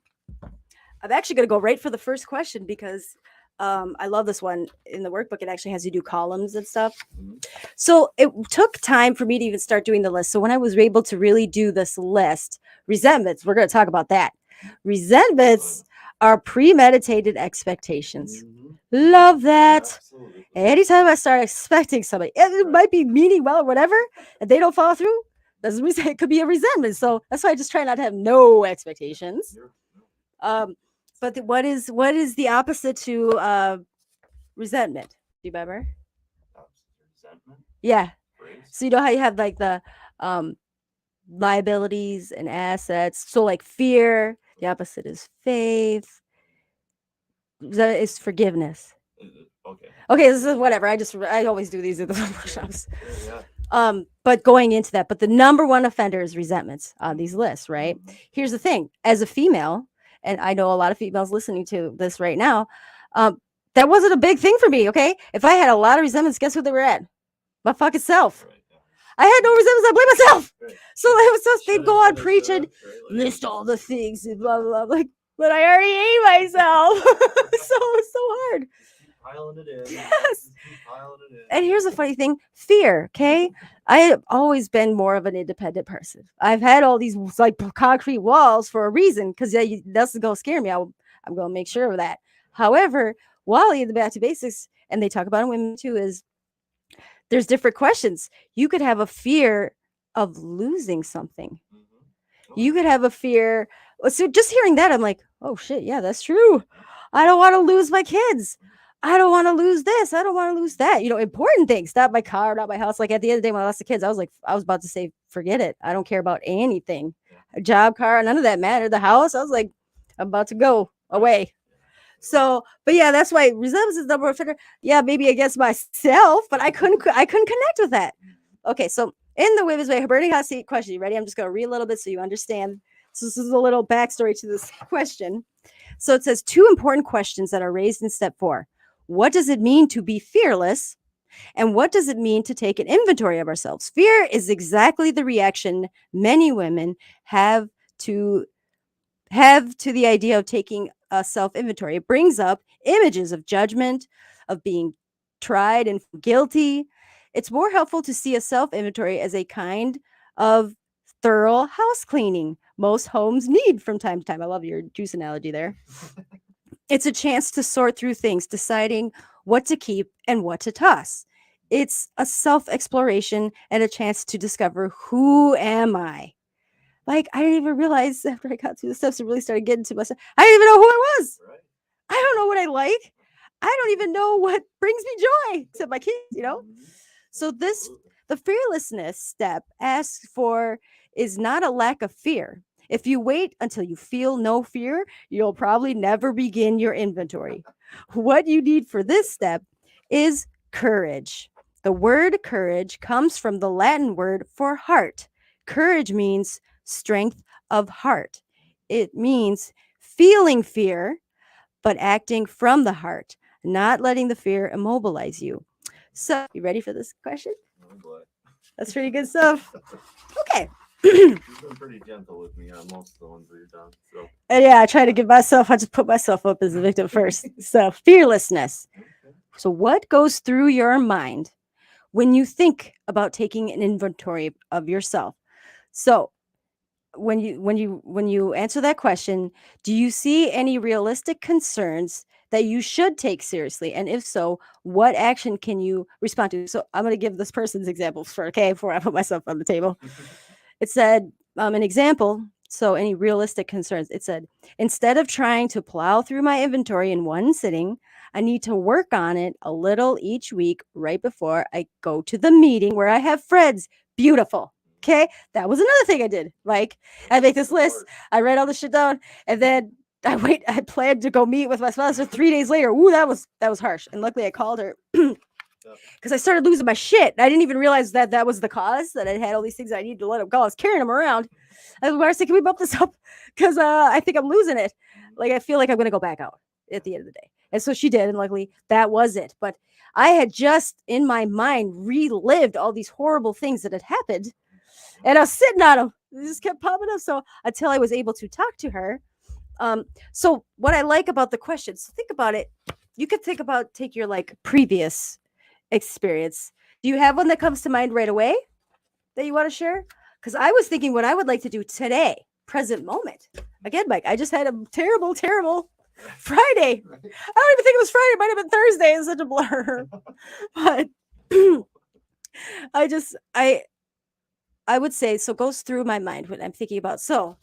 actually going to go right for the first question because I love this one in the workbook. It actually has you do columns and stuff. So it took time for me to even start doing the list. So when I was able to really do this list, resentments, we're going to talk about that. Resentments are premeditated expectations. Love that. Absolutely. Anytime I start expecting somebody, it might be meaning well or whatever, and they don't follow through, doesn't mean it could be a resentment. So that's why I just try not to have no expectations. But what is the opposite to resentment? Do you remember? Resentment? Yeah. Phrase? So you know how you have like the liabilities and assets. So like fear, the opposite is faith. That is forgiveness. Okay. Okay, this is whatever. I always do these in the workshops. Yeah. But going into that, but the number one offender is resentments on these lists, right? Here's the thing: as a female, and I know a lot of females listening to this right now, that wasn't a big thing for me. Okay, if I had a lot of resentments, guess who they were at? My fucking self. Right, yeah. I had no resentments. I blame myself. Right. So it was just they'd Shoulda, go on shoulda, preaching, shoulda, right, like- list all the things and blah blah blah. Like, but I already ate myself, so it's so hard. Keep piling it in. Yes. Just keep piling it in. And here's the funny thing: fear. Okay, I have always been more of an independent person. I've had all these like concrete walls for a reason because that's gonna scare me. I'm gonna make sure of that. However, Wally in the Back to Basics, and they talk about it in women too, is there's different questions. You could have a fear of losing something. You could have a fear. So just hearing that, I'm like, oh shit, yeah, that's true. I don't want to lose my kids. I don't want to lose this. I don't want to lose that. Important things, not my car, not my house. Like at the end of the day, when I lost the kids, I was like, I was about to say, forget it. I don't care about anything. A job, car, none of that mattered. The house, I was like, I'm about to go away. So, but yeah, that's why resentment is number one offender. Yeah, maybe against myself, but I couldn't connect with that. Okay, so in the Women's Way, burning hot seat question. You ready? I'm just going to read a little bit so you understand. So this is a little backstory to this question. So it says 2 important questions that are raised in step 4. What does it mean to be fearless? And what does it mean to take an inventory of ourselves? Fear is exactly the reaction many women have to the idea of taking a self-inventory. It brings up images of judgment, of being tried and guilty. It's more helpful to see a self-inventory as a kind of thorough house cleaning most homes need from time to time. I love your juice analogy there. It's a chance to sort through things, deciding what to keep and what to toss. It's a self-exploration and a chance to discover, who am I? Like, I didn't even realize after I got through the steps and really started getting to myself, I didn't even know who I was. Right. I don't know what I like. I don't even know what brings me joy, except my kids. So the fearlessness step asks for is not a lack of fear. If you wait until you feel no fear, you'll probably never begin your inventory. What you need for this step is courage. The word courage comes from the Latin word for heart. Courage means strength of heart. It means feeling fear, but acting from the heart, not letting the fear immobilize you. So, you ready for this question? Oh, boy. That's pretty good stuff. Okay. You've been pretty gentle with me on most of the ones we've done. So. And yeah, I try to I just put myself up as a victim first. So, fearlessness. So, what goes through your mind when you think about taking an inventory of yourself? So, when you answer that question, do you see any realistic concerns that you should take seriously? And if so, what action can you respond to? So I'm going to give this person's example before I put myself on the table. It said, an example. So any realistic concerns? It said, instead of trying to plow through my inventory in one sitting, I need to work on it a little each week right before I go to the meeting where I have friends. Beautiful. Okay. That was another thing I did. Like, I make this list, I write all this shit down, and then I planned to go meet with my sponsor 3 days later. Ooh, that was harsh. And luckily I called her because I started losing my shit. I didn't even realize that was the cause, that I had all these things I needed to let them go. I was carrying them around. I was saying, can we bump this up? Because I think I'm losing it. Like, I feel like I'm going to go back out at the end of the day. And so she did. And luckily that was it. But I had just in my mind relived all these horrible things that had happened. And I was sitting on them. They just kept popping up. So until I was able to talk to her. So what I like about the question, so think about it. You could take your like previous experience. Do you have one that comes to mind right away that you want to share? Because I was thinking what I would like to do today, present moment. Again, Mike, I just had a terrible, terrible Friday. I don't even think it was Friday. It might have been Thursday. It's such a blur. But I would say, so goes through my mind when I'm thinking about, so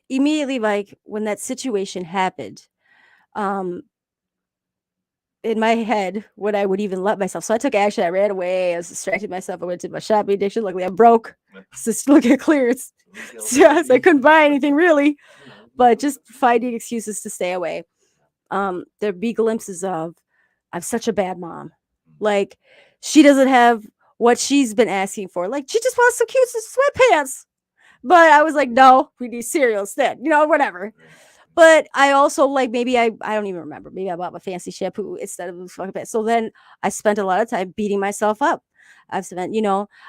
immediately, like when that situation happened, in my head, when I would even let myself. So I took action. I ran away. I was distracting myself. I went to my shopping addiction. Luckily, I'm broke. Just look at clearance. Yes, I couldn't buy anything really, but just finding excuses to stay away. There'd be glimpses of, I'm such a bad mom. Like, she doesn't have what she's been asking for. Like, she just wants some cute sweatpants. But I was like, no, we need cereal instead. Whatever. But I also like, maybe I don't even remember. Maybe I bought my fancy shampoo instead of the fucking pants. So then I spent a lot of time beating myself up. I've spent,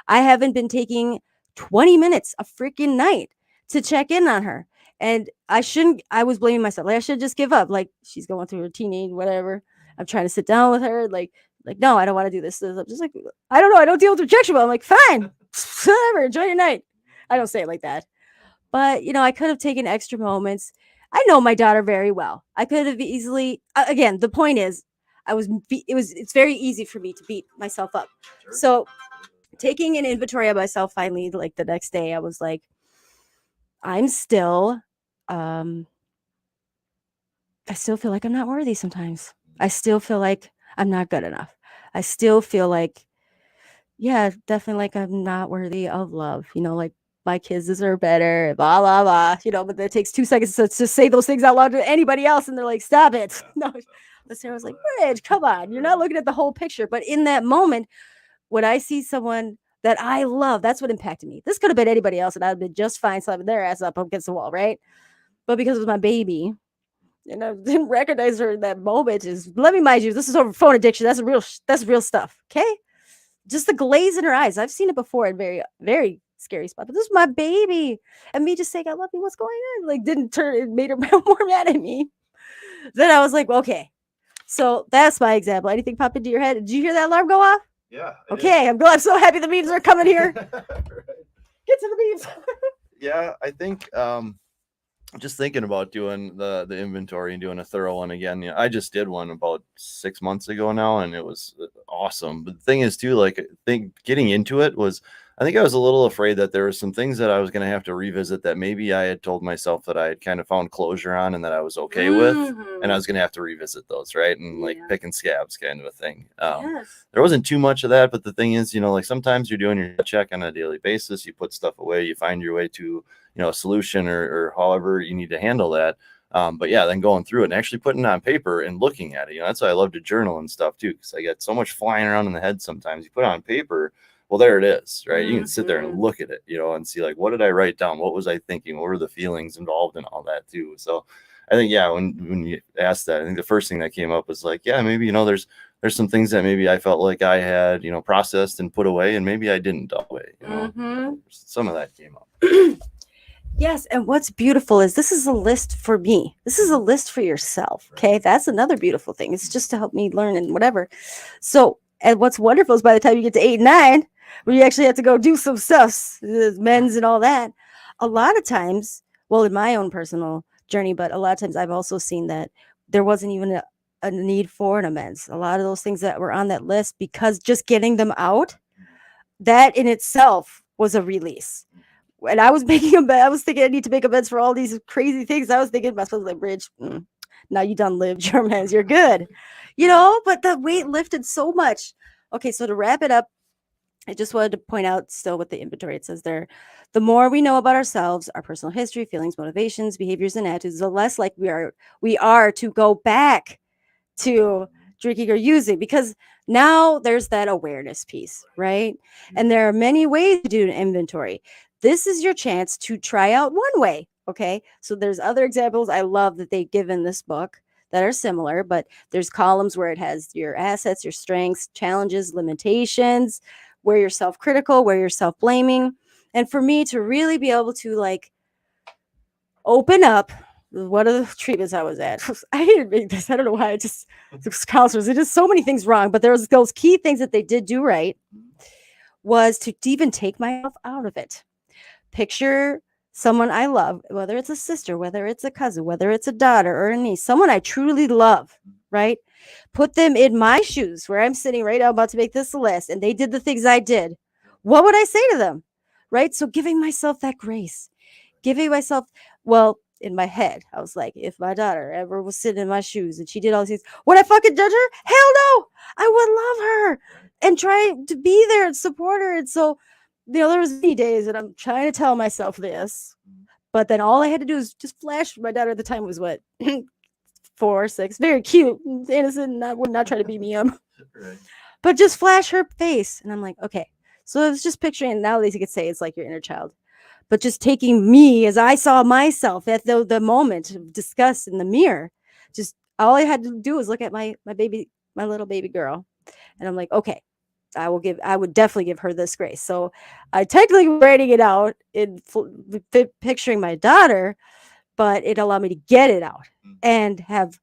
I haven't been taking 20 minutes a freaking night to check in on her. And I was blaming myself. Like, I should just give up. Like, she's going through her teenage, whatever. I'm trying to sit down with her. Like, no, I don't want to do this. I'm just like, I don't know. I don't deal with rejection. But I'm like, fine, whatever. Enjoy your night. I don't say it like that. But, I could have taken extra moments. I know my daughter very well. I could have easily, again, the point is, it's very easy for me to beat myself up. Sure. So taking an inventory of myself finally, like the next day, I was like, I still feel like I'm not worthy sometimes. I still feel like I'm not good enough. I still feel like, yeah, definitely like I'm not worthy of love, like my kids deserve better, blah, blah, blah, but it takes 2 seconds to say those things out loud to anybody else. And they're like, stop it. No, but Sarah was like, Bridge, come on. You're not looking at the whole picture. But in that moment, when I see someone that I love, that's what impacted me. This could have been anybody else and I'd have been just fine slapping their ass up against the wall, right? But because it was my baby, and I didn't recognize her in that moment, let me mind you, this is over phone addiction. That's real stuff. Okay. Just the glaze in her eyes. I've seen it before in very, very scary spot. But this is my baby. And me just saying, I love you. What's going on? Like, it made her more mad at me. Then I was like, well, okay. So that's my example. Anything pop into your head? Did you hear that alarm go off? Yeah. Okay. I'm so happy the memes are coming here. Right. Get to the memes. Yeah. I think, just thinking about doing the inventory and doing a thorough one again. I just did one about 6 months ago now, and it was awesome. But the thing is too, like, getting into it was, I think I was a little afraid that there were some things that I was going to have to revisit that maybe I had told myself that I had kind of found closure on and that I was okay with, and I was going to have to revisit those, right? And like picking scabs kind of a thing. There wasn't too much of that, but the thing is, like sometimes you're doing your check on a daily basis, you put stuff away, you find your way to a solution or however you need to handle that. But yeah, then going through it and actually putting it on paper and looking at it, that's why I love to journal and stuff too, because I get so much flying around in the head sometimes. You put it on paper, well, there it is, right? You can sit there and look at it, and see like, what did I write down? What was I thinking? What were the feelings involved in all that too? So I think, yeah, when you asked that, I think the first thing that came up was like, yeah, maybe, there's some things that maybe I felt like I had, processed and put away, and maybe I didn't away, some of that came up. Yes. And what's beautiful is this is a list for me. This is a list for yourself. Okay. That's another beautiful thing. It's just to help me learn and whatever. So, and what's wonderful is by the time you get to 8 and 9, where you actually have to go do some stuff, men's and all that, a lot of times, well, in my own personal journey, but a lot of times I've also seen that there wasn't even a need for an amends. A lot of those things that were on that list, because just getting them out, that in itself was a release. And I was thinking I need to make amends for all these crazy things. I was thinking, my supposed like, Bridge, now you done lived your mans. You're good. You know, but the weight lifted so much. Okay, so to wrap it up, I just wanted to point out still with the inventory, it says there, the more we know about ourselves, our personal history, feelings, motivations, behaviors, and attitudes, the less like we are to go back to drinking or using, because now there's that awareness piece, right? And there are many ways to do an inventory. This is your chance to try out one way. Okay. So there's other examples I love that they give in this book that are similar, but there's columns where it has your assets, your strengths, challenges, limitations, where you're self-critical, where you're self-blaming. And for me to really be able to like open up, one of the treatments I was at, I didn't make this. I don't know why. The counselors, it is so many things wrong, but there was those key things that they did do right was to even take myself out of it. Picture someone I love, whether it's a sister, whether it's a cousin, whether it's a daughter or a niece, someone I truly love, right? Put them in my shoes where I'm sitting right now about to make this list, and they did the things I did. What would I say to them? Right? So giving myself that grace, giving myself, well, in my head, I was like, if my daughter ever was sitting in my shoes and she did all these things, would I fucking judge her? Hell no. I would love her and try to be there and support her. And so, there was many days that I'm trying to tell myself this, but then all I had to do is just flash. My daughter at the time was what, 4 or 6, very cute, innocent, and would not try to beat me up. Right. But just flash her face. And I'm like, okay. So I was just picturing, nowadays you could say it's like your inner child, but just taking me as I saw myself at the moment of disgust in the mirror. Just all I had to do was look at my baby, my little baby girl. And I'm like, okay, I would definitely give her this grace. So I technically writing it out in picturing my daughter, but it allowed me to get it out and have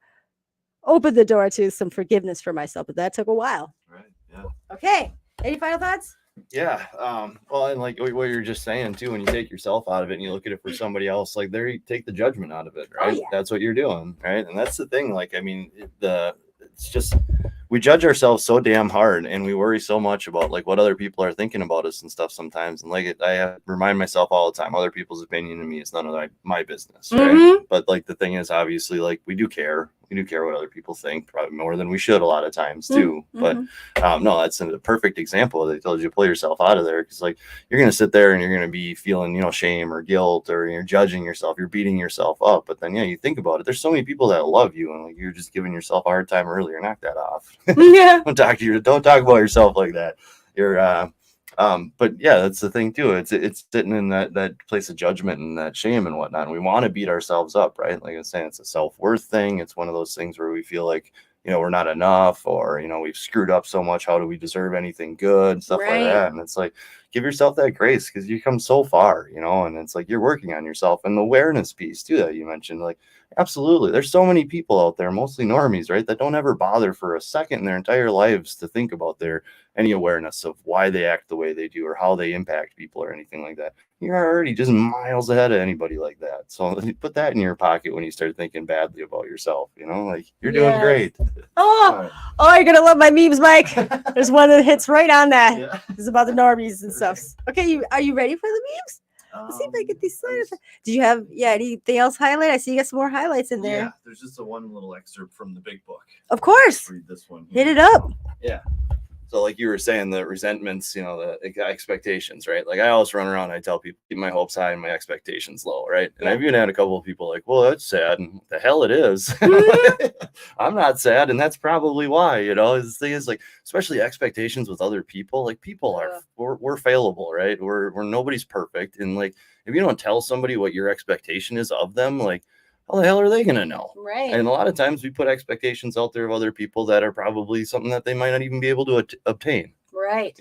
opened the door to some forgiveness for myself. But that took a while. Right. Yeah. Okay. Any final thoughts? Yeah. Well, and like what you're just saying too, when you take yourself out of it and you look at it for somebody else, like there you take the judgment out of it, right? Oh, yeah. That's what you're doing, right? And that's the thing. Like, I mean, it's just, we judge ourselves so damn hard and we worry so much about like what other people are thinking about us and stuff sometimes. And like I have to remind myself all the time, other people's opinion to me is none of my business, right? Mm-hmm. But like the thing is, obviously, like we do care what other people think, probably more than we should a lot of times too. Mm-hmm. But no, that's a perfect example. They told you to pull yourself out of there, because like you're going to sit there and you're going to be feeling, shame or guilt, or you're judging yourself, you're beating yourself up. But then, you think about it, there's so many people that love you, and like you're just giving yourself a hard time earlier. Knock that off. Yeah. Don't talk about yourself like that. You're but yeah, that's the thing too. It's sitting in that place of judgment and that shame and whatnot. And we want to beat ourselves up, right? Like I was saying, it's a self-worth thing. It's one of those things where we feel like, we're not enough, or, we've screwed up so much. How do we deserve anything good and stuff like that? And it's like, give yourself that grace, because you come so far, and it's like you're working on yourself. And the awareness piece too that you mentioned, like, absolutely. There's so many people out there, mostly normies, right, that don't ever bother for a second in their entire lives to think about any awareness of why they act the way they do or how they impact people or anything like that. You're already just miles ahead of anybody like that. So put that in your pocket when you start thinking badly about yourself, like you're doing great. Oh, you're going to love my memes, Mike. There's one that hits right on that. Yeah. It's about the normies and stuff. Okay, are you ready for the memes? Let's see if I get these slides. Did you have anything else highlight? I see you got some more highlights in there. Yeah, there's just one little excerpt from the big book. Of course. Read this one. Hit it up. Yeah. So like you were saying, the resentments, the expectations, right? Like I always run around, I tell people, keep my hopes high and my expectations low, right? And I've even had a couple of people like, well, that's sad. And the hell it is. I'm not sad. And that's probably why, the thing is, like, especially expectations with other people, like people we're failable, right? We're nobody's perfect. And like, if you don't tell somebody what your expectation is of them, like, how the hell are they going to know? Right. And a lot of times we put expectations out there of other people that are probably something that they might not even be able to obtain. Right.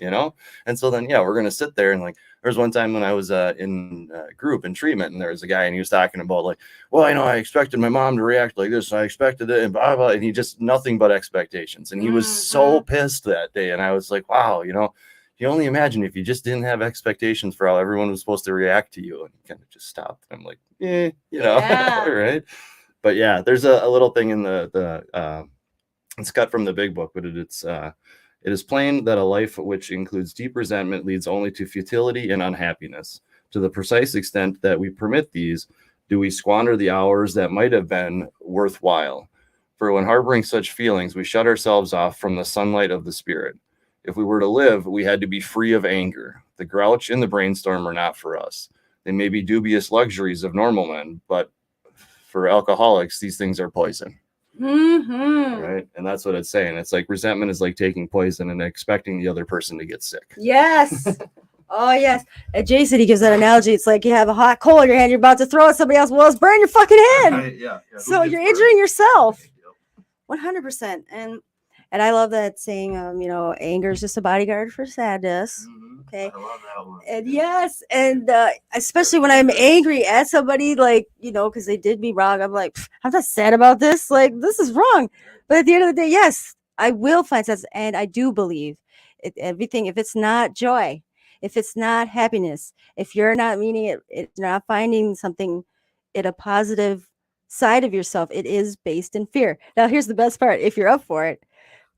And so then, we're going to sit there and like, there was one time when I was in group in treatment, and there was a guy and he was talking about like, well, I expected my mom to react like this. And I expected it and blah, blah. And he just nothing but expectations. And he was so pissed that day. And I was like, wow, you only imagine if you just didn't have expectations for how everyone was supposed to react to you, and kind of just stopped. I'm like, all right. But yeah, there's a little thing in the it's cut from the big book, but it is plain that a life which includes deep resentment leads only to futility and unhappiness. To the precise extent that we permit these, do we squander the hours that might have been worthwhile. For when harboring such feelings, we shut ourselves off from the sunlight of the spirit. If we were to live, we had to be free of anger. The grouch and the brainstorm are not for us. They may be dubious luxuries of normal men, but for alcoholics, these things are poison. Right? And that's what it's saying. It's like resentment is like taking poison and expecting the other person to get sick. Yes. Oh, yes. And Jason, he gives that analogy. It's like you have a hot coal in your hand, you're about to throw at somebody else. Well, it's burn your fucking hand. Right, yeah. So you're injuring yourself. 100%. And I love that saying, anger is just a bodyguard for sadness. Okay. I love that one. And yes, and especially when I'm angry at somebody, like, because they did me wrong, I'm like, I'm not sad about this. Like, this is wrong. But at the end of the day, yes, I will find sense. And I do believe everything, if it's not joy, if it's not happiness, if you're not meaning it, it's not finding something in a positive side of yourself, it is based in fear. Now, here's the best part. If you're up for it,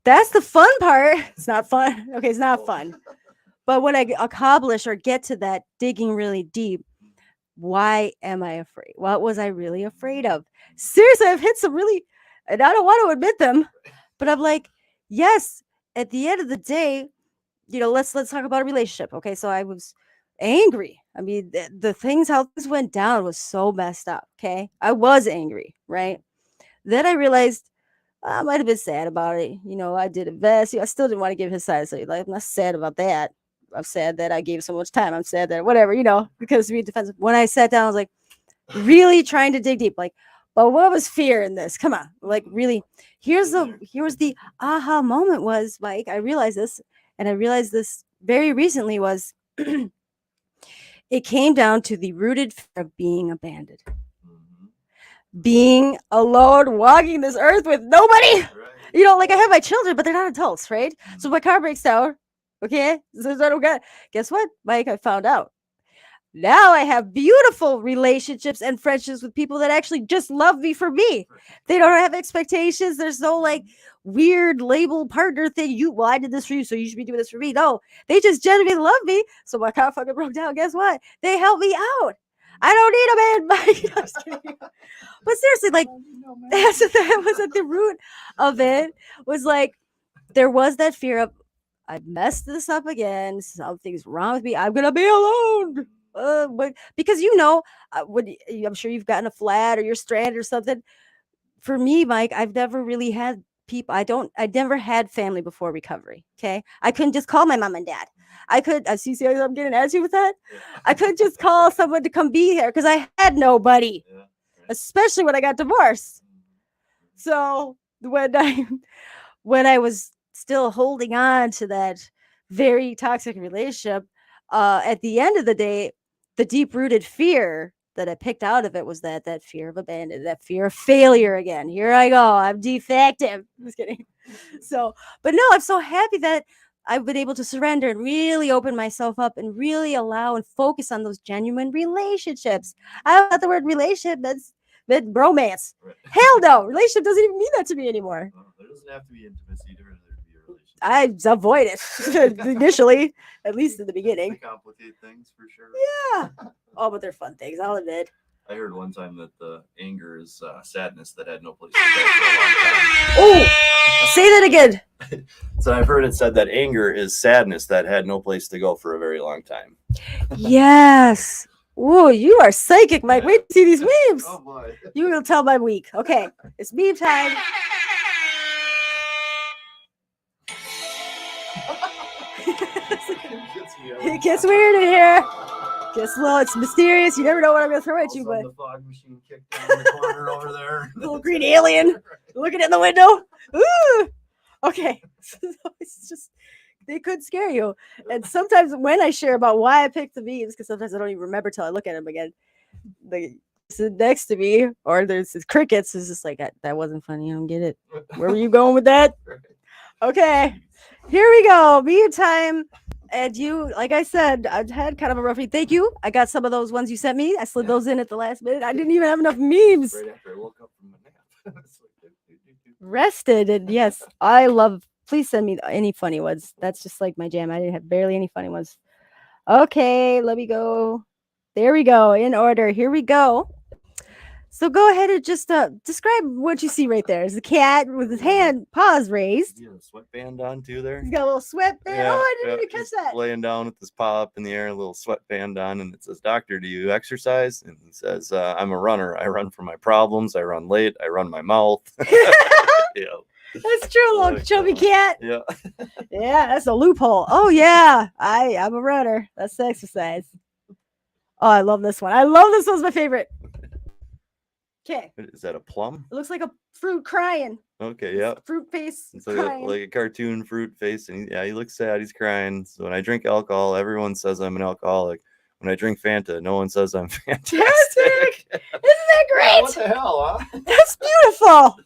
that's the fun part. It's not fun. Okay, it's not fun. But when I accomplish or get to that digging really deep, why am I afraid? What was I really afraid of? Seriously, I've hit some really, and I don't want to admit them, but I'm like, yes, at the end of the day, let's talk about a relationship. Okay, so I was angry. I mean, the things, how things went down was so messed up. Okay, I was angry, right? Then I realized I might have been sad about it. I did invest. I still didn't want to give his side. So like, I'm not sad about that. I'm sad that I gave so much time. I'm sad that whatever, because to be defensive. When I sat down, I was like really trying to dig deep. Like, but what was fear in this? Come on. Like, really, here's the aha moment was, Mike, I realized this, and I realized this very recently was it came down to the rooted fear of being abandoned. Being alone, walking this earth with nobody. Right. Like I have my children, but they're not adults, right? So my car breaks down. Okay. So I don't get, guess what, Mike? I found out. Now I have beautiful relationships and friendships with people that actually just love me for me. They don't have expectations. There's no like weird label partner thing. I did this for you, so you should be doing this for me. No, they just genuinely love me. So my car fucking broke down. Guess what? They help me out. I don't need a man, Mike. I'm just kidding. But seriously, like that was at the root of it. Was like there was that fear of I messed this up again. Something's wrong with me. I'm gonna be alone. But because I'm sure you've gotten a flat or you're stranded or something. For me, Mike, I've never really had people. I never had family before recovery. Okay, I couldn't just call my mom and dad. I could. See, I'm getting at you with that. I could just call someone to come be here because I had nobody, especially when I got divorced. So when I was still holding on to that very toxic relationship, at the end of the day, the deep-rooted fear that I picked out of it was that fear of abandonment, that fear of failure again. Here I go. I'm defective. Just kidding. So, but no, I'm so happy that I've been able to surrender and really open myself up and really allow and focus on those genuine relationships. I don't got the word relationship. That's romance. Right. Hell no. Relationship doesn't even mean that to me anymore. Well, there doesn't have to be intimacy to be a relationship. I avoid it initially, at least in the beginning. They complicate things for sure. Yeah. Oh, but they're fun things. I'll admit. I heard one time that the anger is sadness that had no place to go for a long time. Oh, say that again. So I've heard it said that anger is sadness that had no place to go for a very long time. Yes. Whoa, you are psychic, Mike. Wait to see these memes. Oh boy. You will tell my week. Okay, it's meme time. It gets weird in here. It's mysterious. You never know what I'm going to throw at you, but the fog machine kicked down the corner over there. Little green alien looking in the window. Ooh. Okay. So it's just, they could scare you. And sometimes when I share about why I picked the memes, because sometimes I don't even remember till I look at them again. They sit next to me, or there's this crickets. It's just like, that wasn't funny. I don't get it. Where were you going with that? Okay. Here we go. Meme time. And you, like I said, I've had kind of a rough week. Thank you. I got some of those ones you sent me. I slid those in at the last minute. I didn't even have enough memes. Right after I woke up from a nap. Rested. And yes, I love, please send me any funny ones. That's just like my jam. I didn't have barely any funny ones. Okay, let me go. There we go. In order. Here we go. So go ahead and just describe what you see right there. Is the cat with his paws raised. You have a sweatband on too there. He's got a little sweatband. Oh, I didn't even catch he's that. laying down with his paw up in the air, a little sweatband on, and it says, "Doctor, do you exercise?" And he says, "I'm a runner. I run from my problems. I run late. I run my mouth." Yeah. That's true, little chubby cat. Yeah. Yeah, that's a loophole. Oh yeah, I'm a runner. That's the exercise. Oh, I love this one. I love this one's my favorite. Okay. Is that a plum? It looks like a fruit crying. Okay, yeah. Fruit face It's crying. like a cartoon fruit face, and he looks sad. He's crying. So when I drink alcohol, everyone says I'm an alcoholic. When I drink Fanta, no one says I'm fantastic. Isn't that great? What the hell, huh? That's beautiful.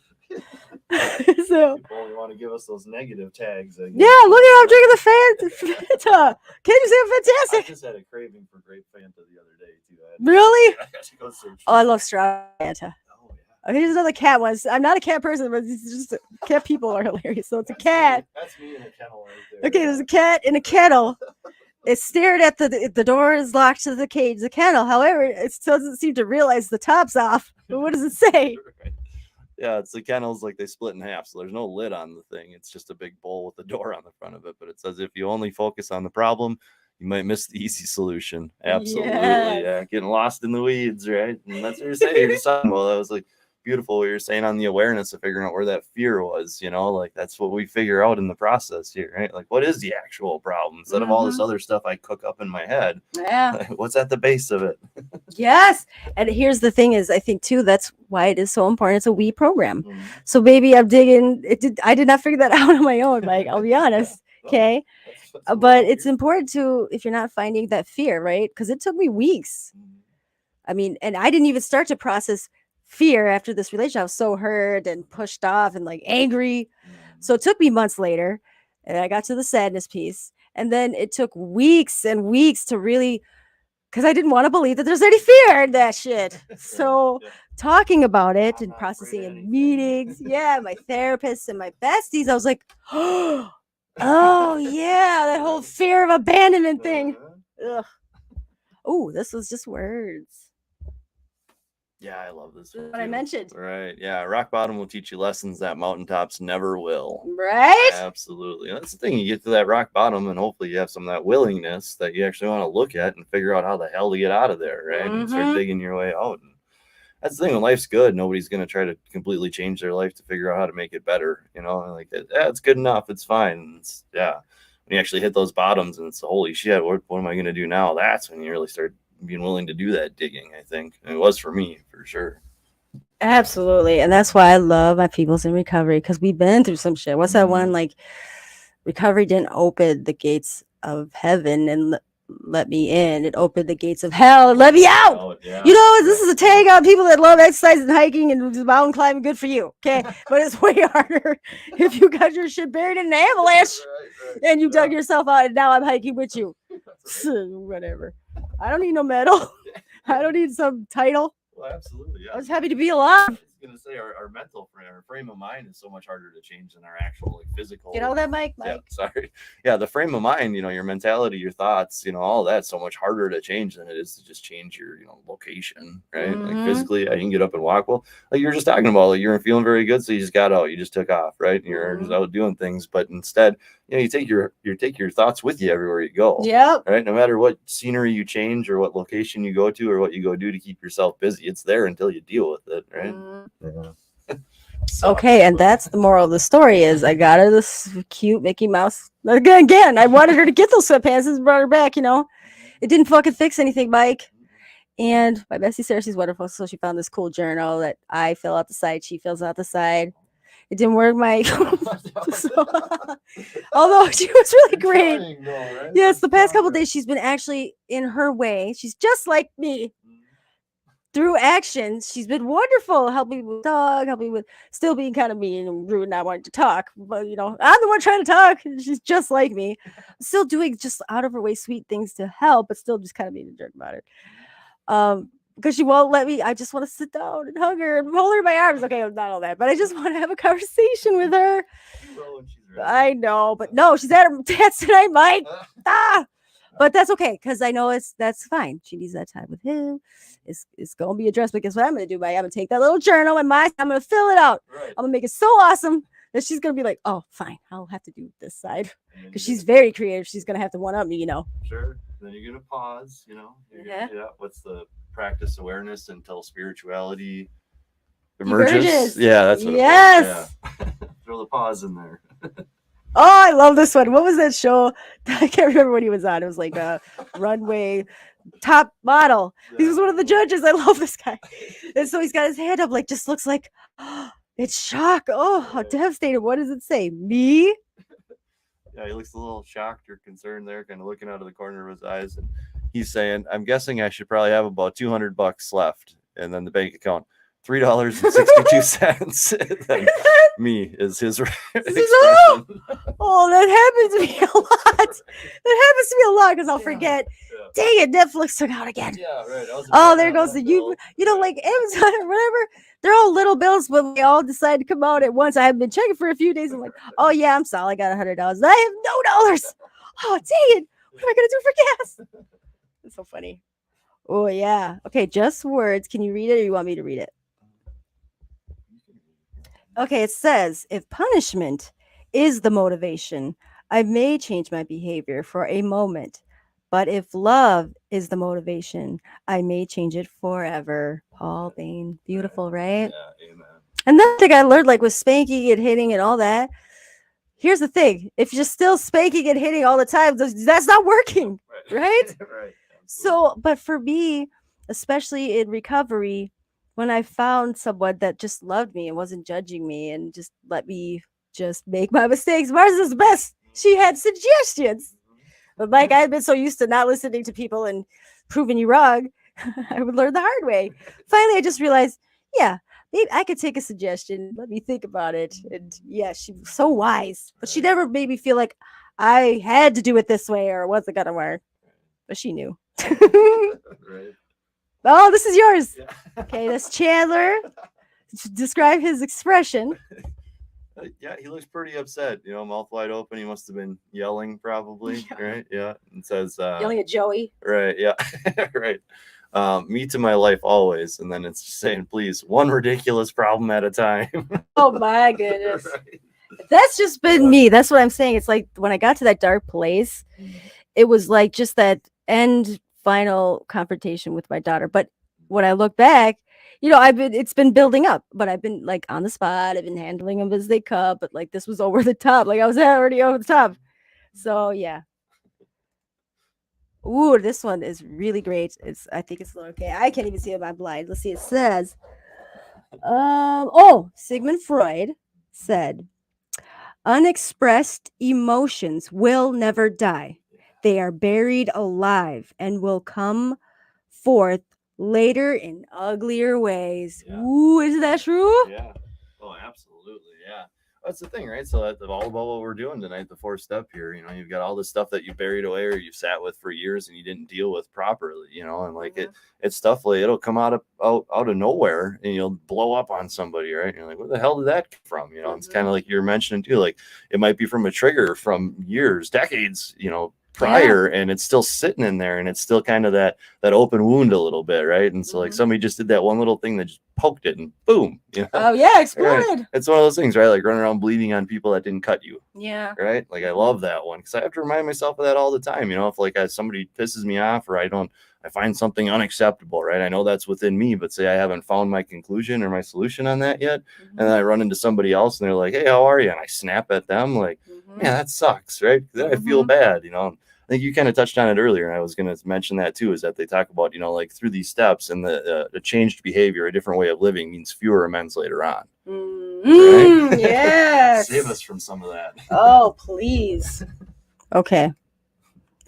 So People only want to give us those negative tags. yeah, look at how I'm drinking the Fanta. Can't you say I'm I fantastic? just had a craving for grape Fanta the other day too. Really? I had to go search. Oh, I love strawberry Fanta. Oh, yeah. Okay, here's another cat one. I'm not a cat person, but it's just cat people are hilarious. So it's a cat. That's me in a kennel right there. Okay, there's a cat in a kennel. It's stared at the door is locked to the cage, the kennel. However, it still doesn't seem to realize the top's off. But what does it say? Right. Yeah, it's the kennels, like they split in half, so there's no lid on the thing. It's just a big bowl with a door on the front of it. But it says if you only focus on the problem, you might miss the easy solution. Absolutely, Yes. yeah. Getting lost in the weeds, right? And that's what you're saying. You're just talking about that was like beautiful. What you're saying on the awareness of figuring out where that fear was. You know, like that's what we figure out in the process here, right? Like what is the actual problem instead of all this other stuff I cook up in my head? Yeah. What's at the base of it? Yes. And here's the thing is I think too, that's why it is so important. It's a we program. So baby, I'm digging. I did not figure that out on my own, Mike. I'll be honest. Okay. But it's important to, if you're not finding that fear, right? Because it took me weeks. I mean, and I didn't even start to process fear after this relationship. I was so hurt and pushed off and like angry. So it took me months later and I got to the sadness piece. And then it took weeks and weeks to really, because I didn't want to believe that there's any fear in that shit. So talking about it and processing in meetings, my therapists and my besties, I was like, oh yeah, that whole fear of abandonment thing. Ugh. Oh, this was just words. Yeah, I love this one. What I mentioned. Right. Yeah. Rock bottom will teach you lessons that mountaintops never will. Right? Absolutely. And that's the thing. You get to that rock bottom and hopefully you have some of that willingness that you actually want to look at and figure out how the hell to get out of there. Right. And start digging your way out. And that's the thing. When life's good, nobody's going to try to completely change their life to figure out how to make it better. You know, like, it's good enough. It's fine. When you actually hit those bottoms and it's holy shit, what am I going to do now? That's when you really start being willing to do that digging, I think. And it was for me, for sure. Absolutely. And that's why I love my people's in recovery, because we've been through some shit. What's that one? Like, recovery didn't open the gates of heaven and let me in. It opened the gates of hell and let me out. Oh, yeah. You know, this is a tag on people that love exercise and hiking and mountain climbing. Good for you. Okay. But it's way harder if you got your shit buried in an avalanche and you dug yourself out and now I'm hiking with you. Whatever. I don't need no medal. I don't need some title. Well, absolutely. Yeah. I was happy to be alive. I was gonna say our mental frame of mind is so much harder to change than our actual like physical. You know that, Mike? Yeah, sorry. Yeah, the frame of mind, you know, your mentality, your thoughts, you know, all that's so much harder to change than it is to just change your, you know, location, right? Like physically, I can get up and walk. Well, like you were just talking about, like you weren't feeling very good, so you just got out, you just took off, right? And you're just out doing things, but instead, you know, you take your thoughts with you everywhere you go. Yep. Right. No matter what scenery you change or what location you go to or what you go do to keep yourself busy, it's there until you deal with it. Right. Yeah. Okay, and that's the moral of the story is I got her this cute Mickey Mouse. Again, I wanted her to get those sweatpants and brought her back, you know. It didn't fucking fix anything, Mike. And my bestie Sarah, she's wonderful. So she found this cool journal that I fill out the side, she fills out the side. It didn't work, Mike. Although she was really great. Yes, the past couple of days she's been actually in her way. She's just like me. Through action, she's been wonderful, helping me with dog, helping me with still being kind of mean and rude, not wanting to talk. But you know, I'm the one trying to talk. She's just like me, still doing just out of her way sweet things to help, but still just kind of being a jerk about it. Because she won't let me. I just want to sit down and hug her and hold her in my arms. Okay, not all that, but I just want to have a conversation with her. I know, but no, she's at her dad's tonight, Mike. But that's okay because I know that's fine. She needs that time with him. It's gonna be addressed. But guess what I'm gonna do? I'm gonna take that little journal and I'm gonna fill it out. Right. I'm gonna make it so awesome that she's gonna be like, oh, fine, I'll have to do this side because she's very creative. She's gonna have to one up me, Sure. Then you're gonna pause. What's the practice awareness until spirituality emerges? Yeah, that's what yes. It was. Yeah. Throw the pause in there. Oh, I love this one. What was that show? I can't remember what he was on. It was like a runway top model. He was one of the judges. I love this guy. And so he's got his hand up, like, just looks like, oh, it's shock. Oh, how devastated. What does it say? Me? Yeah, he looks a little shocked or concerned there, kind of looking out of the corner of his eyes. And he's saying, I'm guessing I should probably have about $200 left. And then the bank account, $3.62. Then me is his expression. Oh, that happens to me a lot. That happens to me a lot because I'll forget. Yeah. Dang it, Netflix took out again. Yeah, right. Oh, there goes the like Amazon or whatever. They're all little bills, but they all decide to come out at once. I haven't been checking for a few days. I'm like, oh yeah, I'm solid. I got $100. I have no dollars. Oh, dang it. What am I gonna do for gas? It's so funny. Oh yeah. Okay, just words. Can you read it or you want me to read it? Okay, it says, if punishment is the motivation, I may change my behavior for a moment. But if love is the motivation, I may change it forever. Paul Bain. Beautiful, right? Yeah, amen. And that thing I learned, like with spanking and hitting and all that. Here's the thing. If you're still spanking and hitting all the time, that's not working, right? Right. So, but for me, especially in recovery, when I found someone that just loved me and wasn't judging me and just let me just make my mistakes, Mars is the best. She had suggestions. But like I had been so used to not listening to people and proving you wrong, I would learn the hard way. Finally, I just realized, yeah, maybe I could take a suggestion. Let me think about it. And yeah, she was so wise. But she never made me feel like I had to do it this way or it wasn't going to work. But she knew. Right. Oh, this is yours. Yeah. Okay, that's Chandler. Describe his expression. Yeah, he looks pretty upset. Mouth wide open. He must have been yelling, probably. Yeah. Right? Yeah. And says, yelling at Joey. Right. Yeah. Right. Me to my life always. And then it's saying, please, one ridiculous problem at a time. Oh my goodness. Right. That's just been me. That's what I'm saying. It's like when I got to that dark place, it was like just that end final confrontation with my daughter. But when I look back, it's been building up, but I've been like on the spot. I've been handling them as they come, but like this was over the top. Like I was already over the top. So yeah. Ooh, this one is really great. I think it's okay. I can't even see it. I'm blind. Let's see. It says, Sigmund Freud said, unexpressed emotions will never die. They are buried alive and will come forth later in uglier ways. Yeah. Ooh, isn't that true? Yeah. Oh, absolutely. Yeah. That's the thing, right? So that's all about what we're doing tonight, the fourth step here. You've got all this stuff that you buried away or you've sat with for years and you didn't deal with properly, and like it's stuff like it'll come out of nowhere and you'll blow up on somebody, right? And you're like, where the hell did that come from? It's kind of like you're mentioning too, like it might be from a trigger from years, decades, prior, and it's still sitting in there and it's still kind of that open wound a little bit, right? And so like somebody just did that one little thing that just poked it and boom, oh yeah, exploded. Right? It's one of those things, right? Like running around bleeding on people that didn't cut you. Yeah. Right. Like I love that one because I have to remind myself of that all the time. If like somebody pisses me off or I find something unacceptable, right? I know that's within me, but say I haven't found my conclusion or my solution on that yet. And then I run into somebody else and they're like, hey, how are you? And I snap at them like, man, that sucks, right? Then I feel bad, I think you kind of touched on it earlier, and I was going to mention that too, is that they talk about, like through these steps and the changed behavior, a different way of living means fewer amends later on. Right? Yes. Save us from some of that. Oh, please. Okay.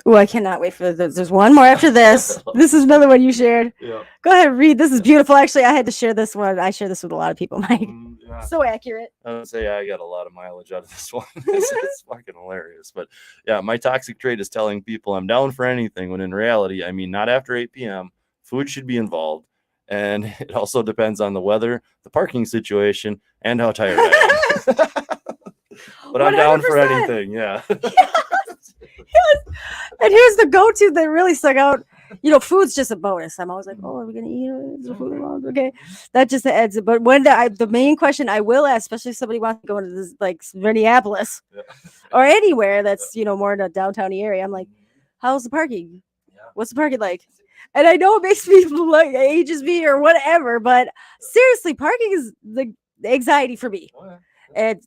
Oh, I cannot wait for this. There's one more after this. This is another one you shared. Yeah. Go ahead and read. This is beautiful. Actually, I had to share this one. I share this with a lot of people, Mike. Yeah. So accurate. I would say I got a lot of mileage out of this one. It's fucking hilarious. But yeah, my toxic trait is telling people I'm down for anything when in reality, I mean, not after 8 p.m. Food should be involved. And it also depends on the weather, the parking situation, and how tired I am. But I'm down for anything. Yeah. And here's the go-to that really stuck out. Food's just a bonus. I'm always like, oh, are we gonna eat? Is the food wrong? Okay, that just adds it. But when the main question I will ask, especially if somebody wants to go into this like Minneapolis or anywhere that's more in a downtown area, I'm like, how's the parking? What's the parking like? And I know it makes me like ages me or whatever, but seriously, parking is the anxiety for me. And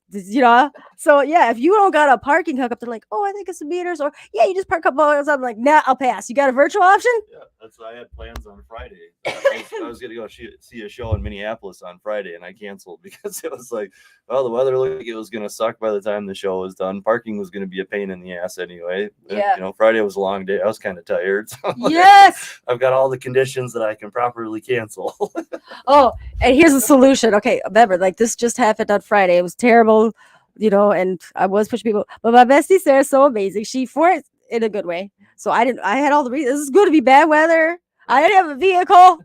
so yeah, if you don't got a parking hookup, they're like, oh, I think it's some meters, or yeah, you just park a couple hours. I'm like, nah, I'll pass. You got a virtual option? Yeah, that's what I had plans on Friday. I was gonna go see a show in Minneapolis on Friday, and I canceled because it was like, well, the weather looked like it was gonna suck by the time the show was done. Parking was gonna be a pain in the ass anyway. Yeah. Friday was a long day. I was kind of tired. So Yes. I've got all the conditions that I can properly cancel. Oh, and here's the solution. Okay, remember, like this just happened on Friday. It was terrible, and I was pushing people. But my bestie Sarah's so amazing. She for it in a good way. So I had all the reasons. This is going to be bad weather. I didn't have a vehicle.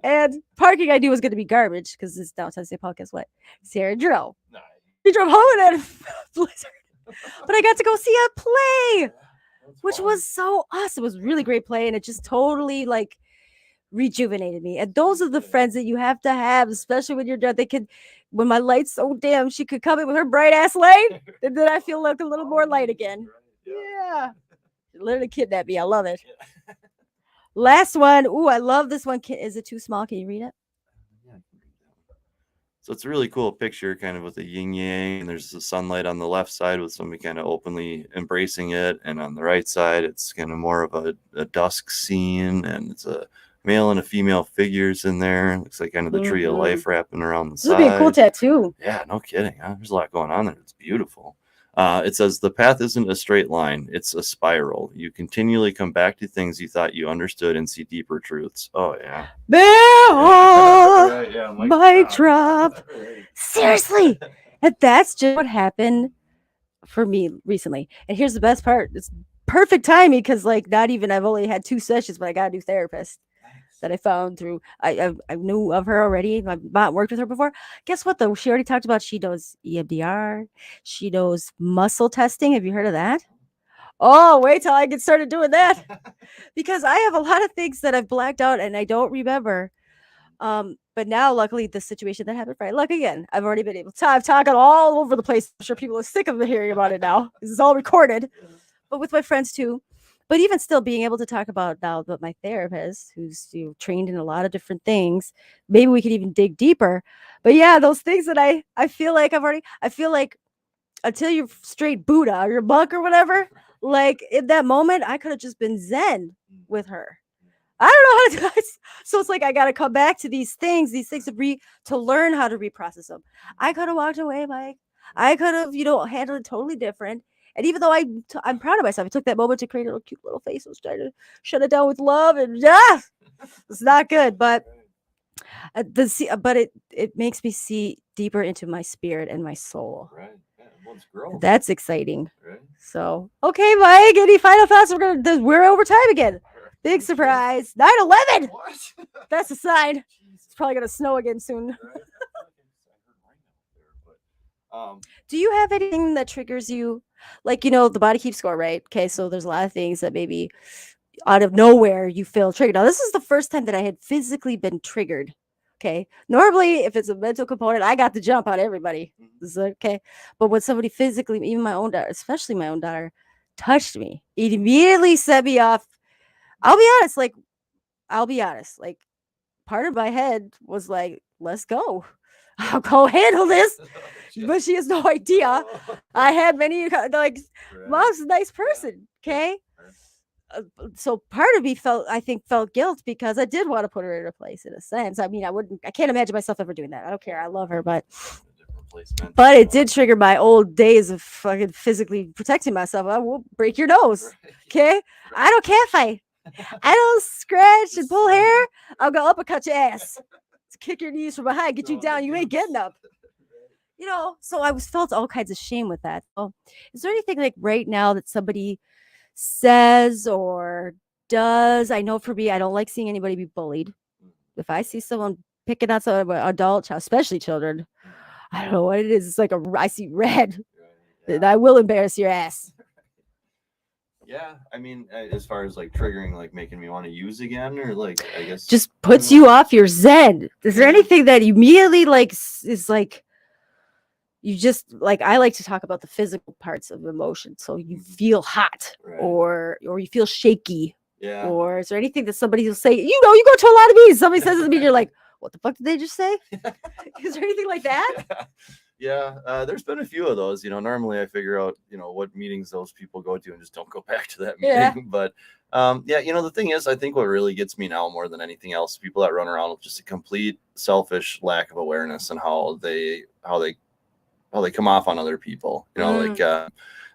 And parking I knew was going to be garbage because it's downtown St. Paul. Guess what? Sarah drove. Nice. She drove home in a blizzard. But I got to go see a play, which was so awesome. It was really great play. And it just totally like rejuvenated me. And those are the friends that you have to have, especially when you're done. When my light's so dim, she could come in with her bright ass light, and then I feel like a little more light again. Yeah. She literally kidnapped me. I love it. Last one. Ooh, I love this one. Is it too small? Can you read it? So it's a really cool picture, kind of with the yin yang, and there's the sunlight on the left side with somebody kind of openly embracing it, and on the right side, it's kind of more of a dusk scene, and it's a male and a female figures in there. It looks like kind of the tree of life wrapping around the side. This would be a cool tattoo. Yeah, no kidding. Huh? There's a lot going on there. It's beautiful. It says the path isn't a straight line. It's a spiral. You continually come back to things you thought you understood and see deeper truths. Oh, yeah. Mic drop. Seriously. And that's just what happened for me recently. And here's the best part. It's perfect timing because I've only had 2 sessions, but I got a new therapist that I found through. I knew of her already. I've not worked with her before. Guess what though? She already talked about she does EMDR. She knows muscle testing. Have you heard of that? Oh, wait till I get started doing that. Because I have a lot of things that I've blacked out and I don't remember. But now luckily the situation that happened Friday, luck again, I've already been able to I've talked all over the place. I'm sure people are sick of hearing about it now. This is all recorded. But with my friends too. But even still being able to talk about now that my therapist, who's trained in a lot of different things, maybe we could even dig deeper. But yeah, those things that I feel like I feel like until you're straight Buddha or you're monk or whatever, like in that moment, I could have just been Zen with her. I don't know how to do it. So it's like I got to come back to these things to learn how to reprocess them. I could have walked away, Mike. I could have, handled it totally different. And even though I'm proud of myself, I took that moment to create a cute little face. I was trying to shut it down with love, and it's not good. But it makes me see deeper into my spirit and my soul. Right. Yeah, once grown. That's exciting. Right. So, okay, Mike, any final thoughts? We're over time again. Big surprise. 9/11. What? That's a sign. It's probably gonna snow again soon. Do you have anything that triggers you? Like, the body keeps score, right? Okay, so there's a lot of things that maybe out of nowhere you feel triggered. Now, this is the first time that I had physically been triggered. Okay. Normally, if it's a mental component, I got the jump on everybody. This is okay. But when somebody physically, even my own daughter, especially my own daughter, touched me, it immediately set me off. I'll be honest. Like, part of my head was like, let's go. I'll go handle this. But she has no idea. I had many, Mom's a nice person. Okay. So part of me felt guilt because I did want to put her in her place in a sense. I mean, I can't imagine myself ever doing that. I don't care. I love her, but it did trigger my old days of fucking physically protecting myself. I will break your nose. Okay. I don't care if I don't scratch and pull hair. I'll go uppercut your ass. Kick your knees from behind, get you down. You ain't getting up. So I felt all kinds of shame with that. So is there anything like right now that somebody says or does? I know for me, I don't like seeing anybody be bullied. If I see someone picking on some adult, especially children, I don't know what it is. It's like I see red. And I will embarrass your ass. Yeah, I mean, as far as like triggering, like making me want to use again, or like, I guess Just puts you off your zen. Is there anything that immediately like is like you just like I like to talk about the physical parts of emotion. So you feel hot or you feel shaky. Yeah. Or is there anything that somebody will say, you know, you go to a lot of meetings, somebody says to me, you're like, what the fuck did they just say? Is there anything like that? Yeah, there's been a few of those. You know, normally I figure out, you know, what meetings those people go to and just don't go back to that meeting. Yeah. But yeah, you know, the thing is, I think what really gets me now more than anything else, people that run around with just a complete selfish lack of awareness and how they come off on other people. You know, like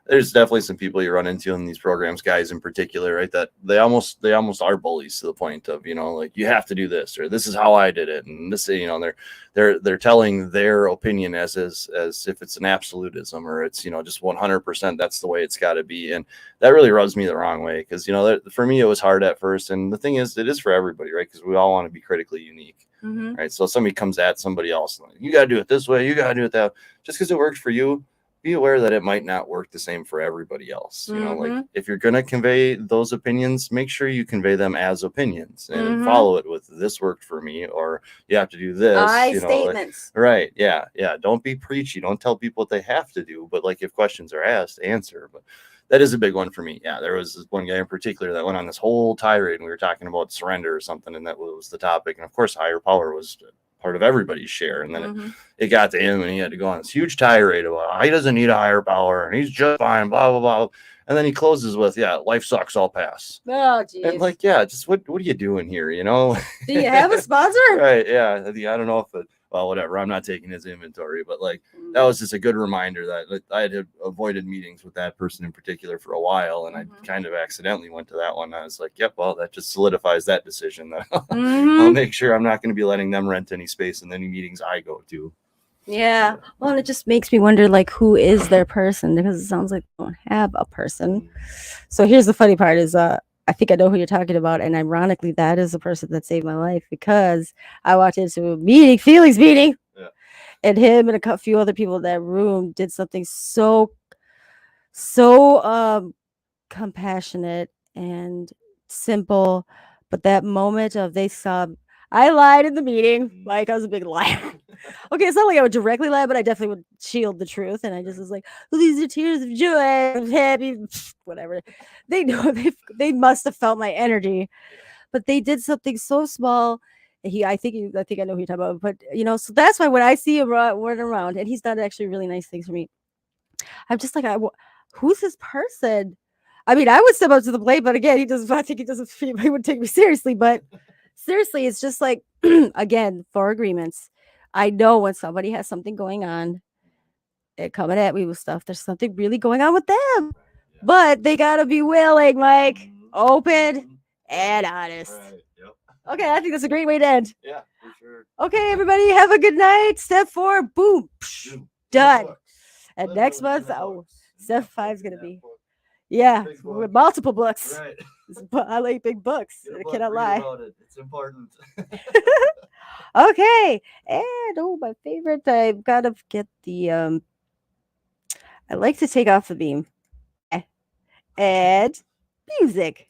there's definitely some people you run into in these programs, guys in particular, right? That they almost are bullies to the point of, you know, like you have to do this or this is how I did it, and this, you know, they're telling their opinion as if it's an absolutism or it's, you know, just 100% that's the way it's got to be, and that really rubs me the wrong way because, you know, for me it was hard at first, and the thing is, it is for everybody, right? Because we all want to be critically unique. Right. So if somebody comes at somebody else, like, you got to do it this way, you got to do it that, just because it works for you, be aware that it might not work the same for everybody else. You know, like if you're going to convey those opinions, make sure you convey them as opinions and follow it with this worked for me, or you have to do this, you know, statements. Like, right. Yeah. Yeah. Don't be preachy. Don't tell people what they have to do, but like if questions are asked, answer. But that is a big one for me. Yeah, there was this one guy in particular that went on this whole tirade, and we were talking about surrender or something, and that was the topic. And of course, higher power was part of everybody's share. And then it got to him, and he had to go on this huge tirade about how he doesn't need a higher power, and he's just fine, blah blah blah. And then he closes with, "Yeah, life sucks, I'll pass." Oh, geez. And like, yeah, just what are you doing here? You know? Do you have a sponsor? Right? Yeah. I don't know if it. Well, whatever. I'm not taking his inventory, but like that was just a good reminder that I had avoided meetings with that person in particular for a while, and I kind of accidentally went to that one. I was like, "Yep, well, that just solidifies that decision. That I'll make sure I'm not going to be letting them rent any space in any meetings I go to." Yeah. Well, and it just makes me wonder, like, who is their person? Because it sounds like they don't have a person. So here's the funny part: is I think I know who you're talking about, and ironically, that is the person that saved my life because I walked into a meeting, feelings meeting, and him and a few other people in that room did something so compassionate and simple, but that moment of they saw I lied in the meeting, like I was a big liar. Okay, it's not like I would directly lie, but I definitely would shield the truth, and I just was like, well, "These are tears of joy, I'm happy," whatever. They know they must have felt my energy, but they did something so small. I think I know who you're talking about, but you know, so that's why when I see him run around, and he's done actually really nice things for me, I'm just like, who's this person? I mean, I would step up to the plate, but again, he doesn't. I think he doesn't. He would take me seriously, but seriously, it's just like again, for agreements. I know when somebody has something going on, they're coming at me with stuff. There's something really going on with them, but they gotta be willing, like open and honest. Okay, I think that's a great way to end. Yeah, for sure. Okay, everybody, have a good night. Step 4, boom, done. And next month, step 5 is gonna be. Yeah, with multiple books. Right. I like big books. I cannot lie. It's important. Okay, and my favorite. I've got to get the. I like to take off the beam. And music.